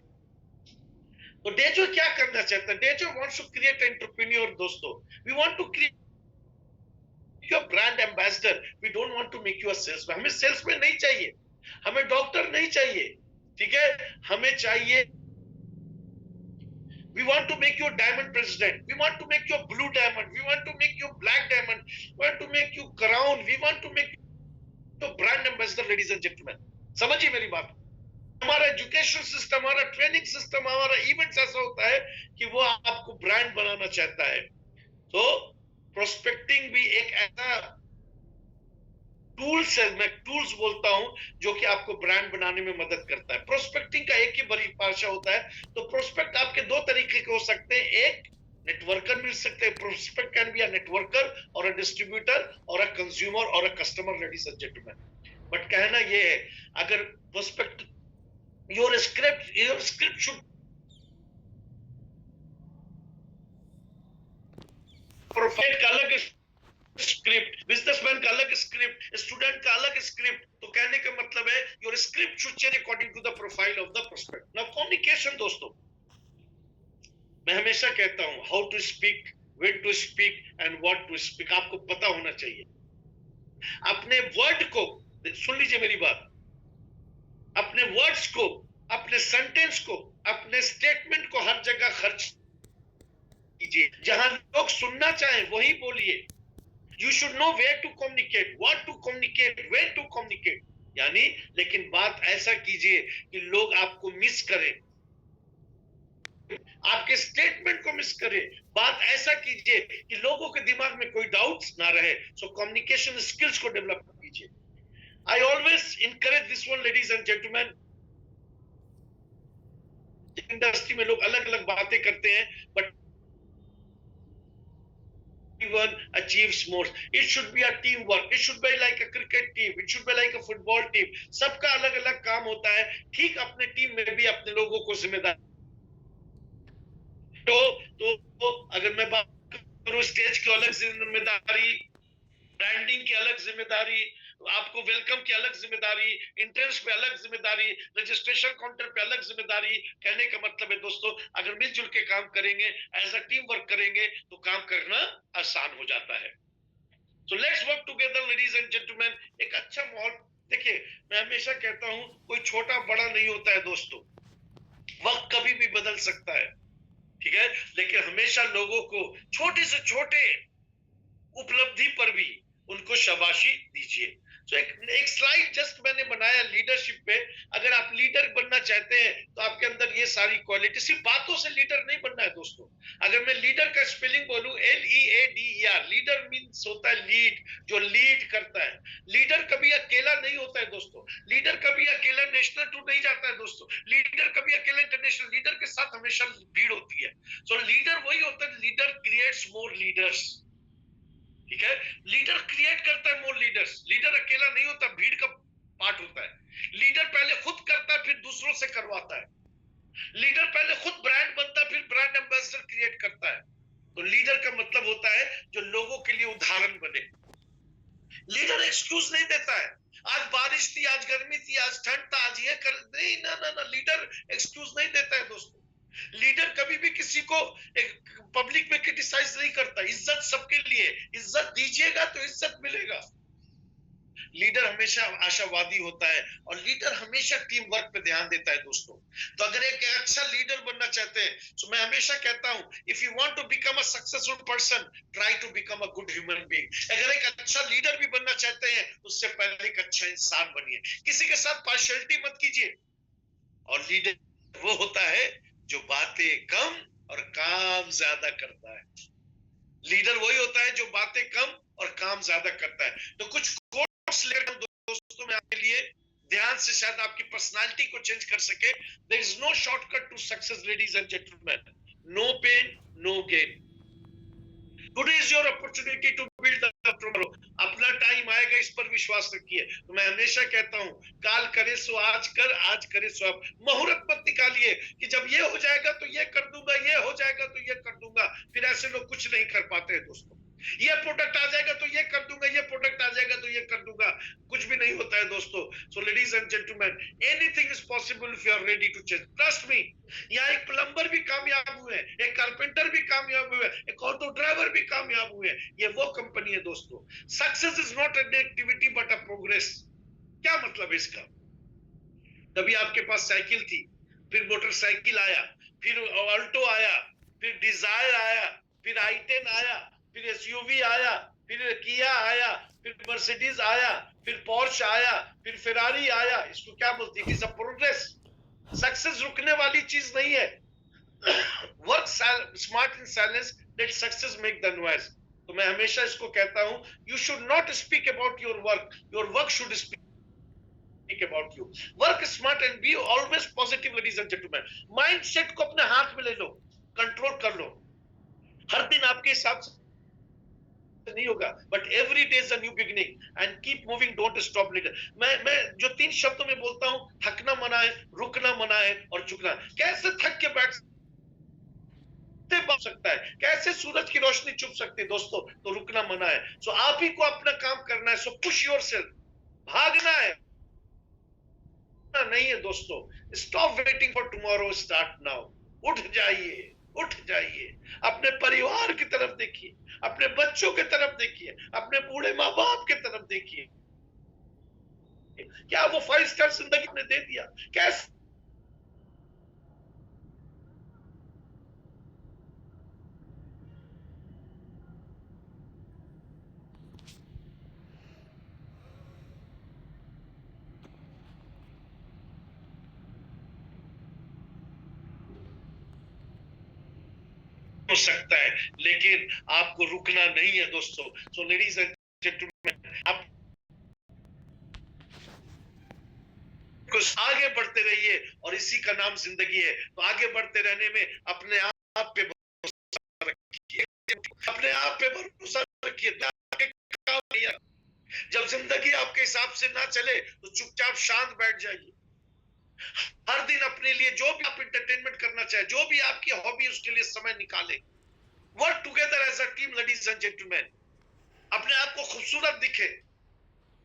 तो डेजो क्या करना चाहता है? डेजो वांट्स टू क्रिएट एंटरप्रेन्योर दोस्तों। We want to create your brand ambassador. We don't want to make you a salesman. हमें सेल्समैन नहीं चाहिए, हमें डॉक्टर नहीं चाहिए, ठीक है? हमें चाहिए, we want to make you a diamond president, we want to make you a blue diamond, we want to make you a black diamond, we want to make you crown, we want to make you a brand ambassador, ladies and gentlemen। समझिए मेरी बात। हमारा education system, हमारा training system, हमारा events ऐसा होता है कि वो आपको ब्रांड बनाना चाहता है। तो प्रोस्पेक्टिंग भी एक ऐसा टूल्स है, मैं टूल्स बोलता हूं, जो कि आपको ब्रांड बनाने में मदद करता है। प्रोस्पेक्टिंग का एक ही बड़ी भाषा होता है। तो प्रोस्पेक्ट आपके दो तरीके के हो सकते हैं, एक नेटवर्कर मिल सकते हैं। Prospect can be a networker और अ डिस्ट्रीब्यूटर और अ कंज्यूमर और a customer, ladies and gentleman. But कहना ये है, अगर prospect, your script should, profile का अलग स्क्रिप्ट, बिजनेसमैन का अलग स्क्रिप्ट, स्टूडेंट का अलग स्क्रिप्ट। तो कहने का मतलब है, your script should change according to the profile of the prospect. Now communication दोस्तों, मैं हमेशा कहता हूं, how to speak, when to speak and what to speak, आपको पता होना चाहिए। अपने वर्ड को, सुन लीजिए मेरी बात, अपने वर्ड्स को, अपने सेंटेंस को, अपने स्टेटमेंट को हर जगह खर्च कीजिए। जहां लोग सुनना चाहें वही बोलिए। You should know where to communicate, what to communicate, when to communicate। यानी, लेकिन बात ऐसा कीजिए कि लोग आपको मिस करें, आपके स्टेटमेंट को मिस करें। बात ऐसा कीजिए कि लोगों के दिमाग में कोई डाउट्स ना रहे। सो कम्युनिकेशन स्किल्स को डेवलप कीजिए। I always encourage this one, ladies and gentleman. Industry में लोग अलग अलग बातें करते हैं, but everyone achieves more। It should be a teamwork, it should be like a cricket team, it should be like a football team। सबका अलग अलग काम होता है, ठीक अपने टीम में भी अपने लोगों को जिम्मेदार। तो अगर मैं बात करूं, स्टेज की अलग जिम्मेदारी, ब्रांडिंग की अलग जिम्मेदारी, आपको वेलकम की अलग जिम्मेदारी, एंट्रेंस पे अलग जिम्मेदारी, रजिस्ट्रेशन काउंटर पे अलग जिम्मेदारी। कहने का मतलब है दोस्तों, अगर मिलजुल के काम करेंगे, एज अ टीम वर्क करेंगे, तो काम करना आसान हो जाता है। So let's work together, ladies and gentleman. एक अच्छा माहौल, देखिए, मैं हमेशा कहता हूं, कोई छोटा बड़ा नहीं होता है दोस्तों, वक्त कभी भी बदल सकता है, ठीक है? लेकिन हमेशा लोगों को छोटे से छोटे उपलब्धि पर भी उनको शाबाशी दीजिए। तो एक स्लाइड जस्ट मैंने बनाया लीडरशिप पे। अगर आप लीडर बनना चाहते हैं, तो आपके अंदर ये सारी क्वालिटी, सिर्फ बातों से लीडर नहीं बनना है दोस्तों। अगर मैं लीडर का स्पेलिंग बोलूं, LEADER, लीडर मीन्स होता है लीड, जो लीड करता है। लीडर कभी अकेला नहीं होता है दोस्तों, लीडर कभी अकेला नेशनल टूर नहीं जाता है दोस्तों, लीडर कभी अकेला इंटरनेशनल, लीडर के साथ हमेशा भीड़ होती है। सो लीडर वही होता है, लीडर क्रिएट्स मोर लीडर्स, ठीक है? लीडर क्रिएट करता है मोर लीडर्स। लीडर अकेला नहीं होता, भीड़ का पार्ट होता है। लीडर पहले खुद करता है, फिर दूसरों से करवाता है। लीडर पहले खुद ब्रांड बनता है, फिर ब्रांड एम्बेसडर क्रिएट करता है। तो लीडर का मतलब होता है जो लोगों के लिए उदाहरण बने। लीडर एक्सक्यूज नहीं देता है, आज बारिश थी, आज गर्मी थी, आज ठंड था, आज ये कर, नहीं, ना ना ना, लीडर एक्सक्यूज नहीं देता है दोस्तों। लीडर कभी भी किसी को एक पब्लिक में क्रिटिसाइज नहीं करता। इज्जत सबके लिए, इज्जत दीजिएगा तो इज्जत मिलेगा। लीडर हमेशा आशावादी होता है और लीडर हमेशा टीम वर्क पे ध्यान देता है दोस्तों। तो अगर एक अच्छा लीडर बनना चाहते हैं तो मैं हमेशा कहता हूं, if you want to become a successful person, try to become a good human being. अगर एक अच्छा लीडर भी बनना चाहते हैं तो उससे पहले एक अच्छा इंसान बनिए, किसी के साथ पार्शियलिटी मत कीजिए। और लीडर वो होता है जो बातें कम और काम ज्यादा करता है। लीडर वही होता है जो बातें कम और काम ज्यादा करता है। तो कुछ कोट्स लेकर दोस्तों में आपके लिए, ध्यान से शायद आपकी पर्सनालिटी को चेंज कर सके। There is no shortcut to success ladies and gentleman, no pain no gain. Today is your opportunity to build the tomorrow. अपना टाइम आएगा, इस पर विश्वास रखिए। तो मैं हमेशा कहता हूं, काल करे सो आज कर, आज करे सो अब। मुहूर्त मत निकालिए कि जब ये हो जाएगा तो ये कर दूंगा, ये हो जाएगा तो ये कर दूंगा। फिर ऐसे लोग कुछ नहीं कर पाते हैं दोस्तों। ये प्रोडक्ट आ जाएगा तो ये कर दूंगा, ये प्रोडक्ट आ जाएगा तो ये कर दूंगा, कुछ भी नहीं होता है दोस्तों। So ladies and gentleman, anything is possible if you are ready to change, trust me. यहाँ एक प्लम्बर भी कामयाब हुए, एक कारपेंटर भी कामयाब हुए, एक ऑटो ड्राइवर भी कामयाब हुए। ये वो कंपनी है दोस्तों। Success is not an activity but a progress. क्या मतलब है इसका? तभी आपके पास साइकिल थी, फिर मोटरसाइकिल आया, फिर ऑल्टो आया, फिर डिजायर आया, फिर i10 आया, फिर एसयूवी आया, फिर किया आया, फिर मर्सिडीज आया, फिर पोर्श आया, फिर फेरारी आया। इसको क्या बोलते हैं? It is a progress. Success रुकने वाली चीज नहीं है। Work smart in silence, let success make the noise. तो मैं हमेशा इसको कहता हूं, you should not speak about your work should speak about you. Work smart and be always positive ladies and gentleman. Mindset को अपने हाथ में ले लो, कंट्रोल कर लो। हर दिन आपके हिसाब से नहीं होगा, but every day is a new beginning and keep moving, don't stop leader. मैं जो 3 शब्दों में बोलता हूं, थकना मना है, रुकना मना है और झुकना। कैसे थक के बैठ सकता है, कैसे सूरज की रोशनी छुप सकती है दोस्तों? तो रुकना मना है। सो आप ही को अपना काम करना है। सो पुश योरसेल्फ, भागना है नहीं है दोस्तों। Stop waiting for tomorrow, start now. उठ जाइए, उठ जाइए। अपने परिवार की तरफ देखिए, अपने बच्चों की तरफ देखिए, अपने बूढ़े माँ बाप की तरफ देखिए। क्या वो 5 स्टार जिंदगी ने दे दिया? कैसे हो सकता है, लेकिन आपको रुकना नहीं है दोस्तों। सो लेडीज एंड जेंटलमैन, आप कुछ आगे बढ़ते रहिए और इसी का नाम जिंदगी है। तो आगे बढ़ते रहने में अपने आप पे भरोसा रखिए, अपने आप पे भरोसा रखिए। जब जिंदगी आपके हिसाब से ना चले तो चुपचाप शांत बैठ जाइए। हर दिन अपने लिए जो भी आप इंटरटेनमेंट करना चाहे, जो भी आपकी हॉबी, उसके लिए समय निकालें। Work together as a team ladies and gentleman. अपने आप को खूबसूरत दिखे।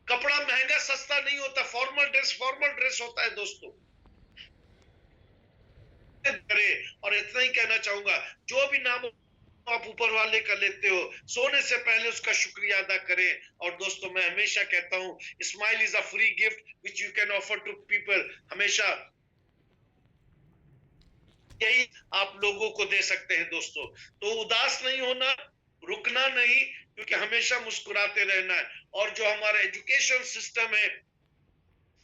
कपड़ा महंगा सस्ता नहीं होता, फॉर्मल ड्रेस होता है दोस्तों। और इतना ही कहना चाहूंगा, जो भी नाम आप ऊपर वाले का लेते हो, सोने से पहले उसका शुक्रिया अदा करें। और दोस्तों मैं हमेशा कहता हूं, smile is a free gift which you can offer to people. हमेशा यही आप लोगों को दे सकते हैं दोस्तों। तो उदास नहीं होना, रुकना नहीं, क्योंकि हमेशा मुस्कुराते रहना है। और जो हमारा एजुकेशन सिस्टम है,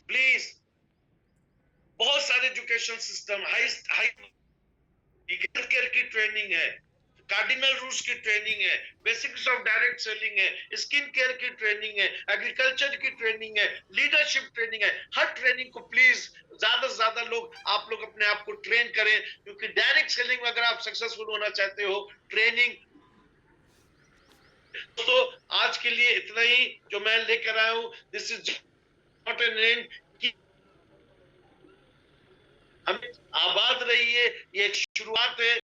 प्लीज, बहुत सारे एजुकेशन सिस्टम, हाई केयर की ट्रेनिंग है, कार्डिनल रूल्स की ट्रेनिंग है, बेसिक्स ऑफ डायरेक्ट सेलिंग है, स्किन केयर की ट्रेनिंग है, एग्रीकल्चर की ट्रेनिंग है, लीडरशिप ट्रेनिंग है। हर ट्रेनिंग को प्लीज ज्यादा से ज्यादा लोग, आप लोग अपने आप को ट्रेन करें, क्योंकि डायरेक्ट सेलिंग में अगर आप सक्सेसफुल होना चाहते हो, ट्रेनिंग। तो आज के लिए इतना ही जो मैं लेकर आया हूं। This is not an and. हम आबाद रहिए, ये एक शुरुआत है,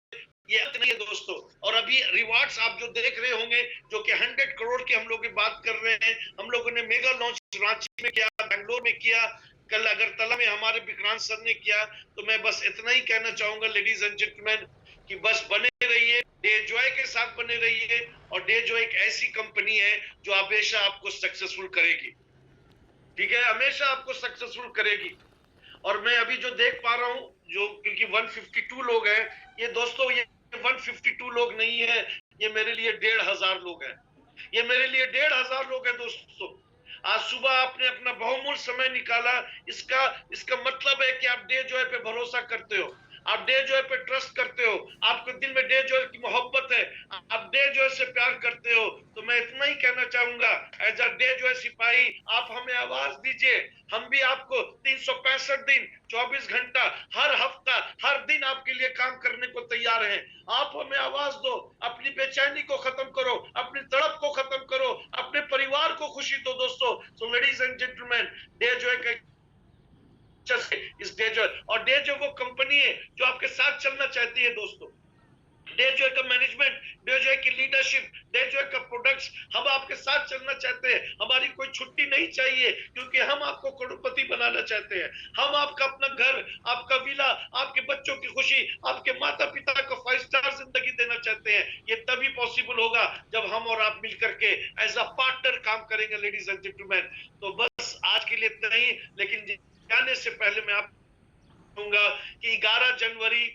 ये अंत नहीं है दोस्तों। और अभी रिवार्ड्स आप जो देख रहे होंगे, जो कि 100 करोड़ की हम लोग की बात कर रहे हैं। हम लोगों ने मेगा लॉन्च रांची में किया, बैंगलोर में किया, कल अगरतला में हमारे विक्रांत सर ने किया। तो मैं बस इतना ही कहना चाहूंगा लेडीज एंड जेंटलमैन, कि बस बने रहिए, डे जॉय के साथ बने रहिए। और डे जॉय एक ऐसी कंपनी है जो हमेशा आपको सक्सेसफुल करेगी। ठीक है, हमेशा आपको सक्सेसफुल करेगी। और मैं अभी जो देख पा रहा हूँ, जो क्योंकि 152 लोग हैं, ये दोस्तों ये 152 लोग नहीं है, ये मेरे लिए 1,500 लोग हैं। ये मेरे लिए 1,500 लोग हैं दोस्तों। आज सुबह आपने अपना बहुमूल्य समय निकाला। इसका इसका मतलब है कि आप डे जॉय पे भरोसा करते हो, आप डे जॉय पे ट्रस्ट करते हो, आपके दिल में डे जॉय की मोहब्बत है, आप डे जॉय से प्यार करते हो। तो मैं इतना ही कहना चाहूंगा, एज अ डे जॉय सिपाही आप हमें आवाज दीजिए। हम भी आपको 365 दिन 24 घंटा हर हफ्ता हर दिन आपके लिए काम करने को तैयार हैं। आप हमें आवाज दो, अपनी बेचैनी को खत्म करो, अपनी तड़प को खत्म करो, अपने परिवार को खुशी दो दोस्तों। So ladies and gentleman, day Joy का इस डे जॉय, और डे जॉय वो कंपनी है जो आपके साथ चलना चाहती है दोस्तों। डे जॉय का मैनेजमेंट, डे जॉय की लीडरशिप, डे जॉय का प्रोडक्ट्स, हम आपके साथ चलना चाहते हैं। हमारी कोई छुट्टी नहीं चाहिए, क्योंकि हम आपको करोड़पति बनाना चाहते हैं। हम आपका अपना घर, आपका विला, आपके बच्चों की खुशी, आपके माता पिता को 5 स्टार जिंदगी देना चाहते हैं। ये तभी पॉसिबल होगा जब हम और आप मिलकर के एज अ पार्टनर काम करेंगे लेडीज एंड जेंटलमैन। तो बस आज के लिए इतना ही, लेकिन जाने से पहले मैं आप कहूंगा कि 11 जनवरी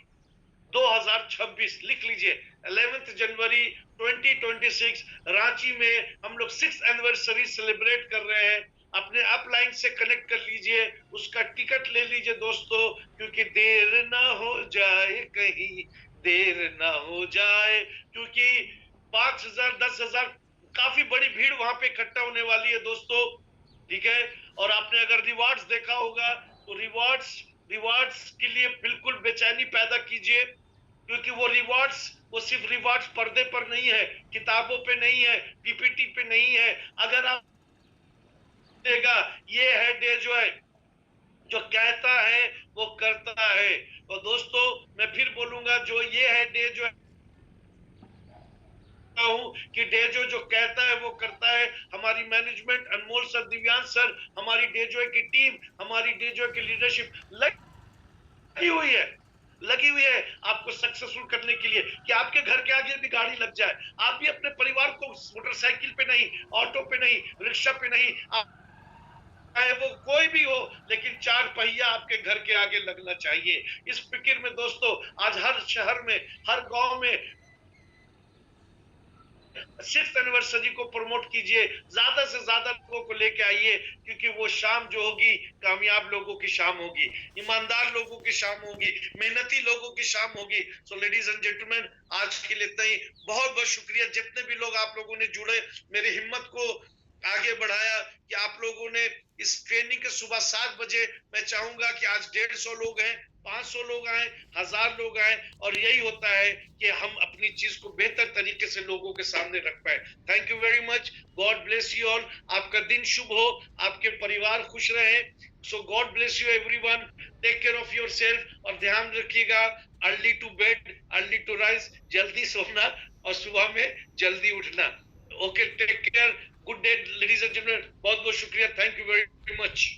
2026 लिख लीजिए, 11 जनवरी 2026 रांची में हम लोग 6th एनिवर्सरी सेलिब्रेट कर रहे हैं। अपने अपलाइन से कनेक्ट कर लीजिए, उसका टिकट ले लीजिए दोस्तों, क्योंकि देर ना हो जाए, कहीं देर ना हो जाए, क्योंकि 5,000 10,000 काफी बड़ी भीड़ वहां पे इकट्ठा होने वाली है दोस्तों। ठीक है, और आपने अगर रिवार्ड्स देखा होगा तो रिवार्ड्स के लिए बिल्कुल बेचैनी पैदा कीजिए, क्योंकि वो सिर्फ रिवार्ड्स पर्दे पर नहीं है, किताबों पे नहीं है, पीपीटी पे नहीं है। अगर आप देगा, ये है डे जॉय, जो कहता है वो करता है। और दोस्तों मैं फिर बोलूंगा, जो ये है डे जॉय हूं कि डे जो कहता है वो करता है। हमारी मैनेजमेंट, अनमोल सर, दिव्यांश सर, हमारी डे जॉय की टीम, हमारी डे जॉय की लीडरशिप लगी हुई है, लगी हुई है आपको सक्सेसफुल करने के लिए, कि आपके घर के आगे भी गाड़ी लग जाए। आप भी अपने परिवार को मोटरसाइकिल पे नहीं, ऑटो पे नहीं, रिक्शा पे नहीं, चाहे वो कोई भी हो, लेकिन 4 पहिया आपके घर के आगे लगना चाहिए। इस फिक्र में दोस्तों आज हर शहर में, हर गांव में 6th एनिवर्सरी को प्रमोट कीजिए, ज्यादा से ज्यादा लोगों को लेके आइए, क्योंकि वो शाम जो होगी कामयाब लोगों की शाम होगी, ईमानदार लोगों की शाम होगी, मेहनती लोगों की शाम होगी। सो लेडीज एंड जेंटलमैन, आज के लिए इतना ही। बहुत बहुत शुक्रिया जितने भी लोग आप लोगों ने जुड़े, मेरी हिम्मत को आगे बढ़ाया, कि आप लोगों ने इस ट्रेनिंग के सुबह 7 बजे, मैं चाहूंगा कि आज 150 लोग हैं, 500 लोग आए, 1000 लोग आए, और यही होता है कि हम अपनी चीज को बेहतर तरीके से लोगों के सामने रख पाए। Thank you very much, God bless you all. आपका दिन शुभ हो, आपके परिवार खुश रहे। So God bless you everyone, take care of yourself, और ध्यान रखिएगा, early to bed early to rise, जल्दी सोना और सुबह में जल्दी उठना। Okay, take care, good day ladies and gentleman, बहुत बहुत शुक्रिया, थैंक यू वेरी मच।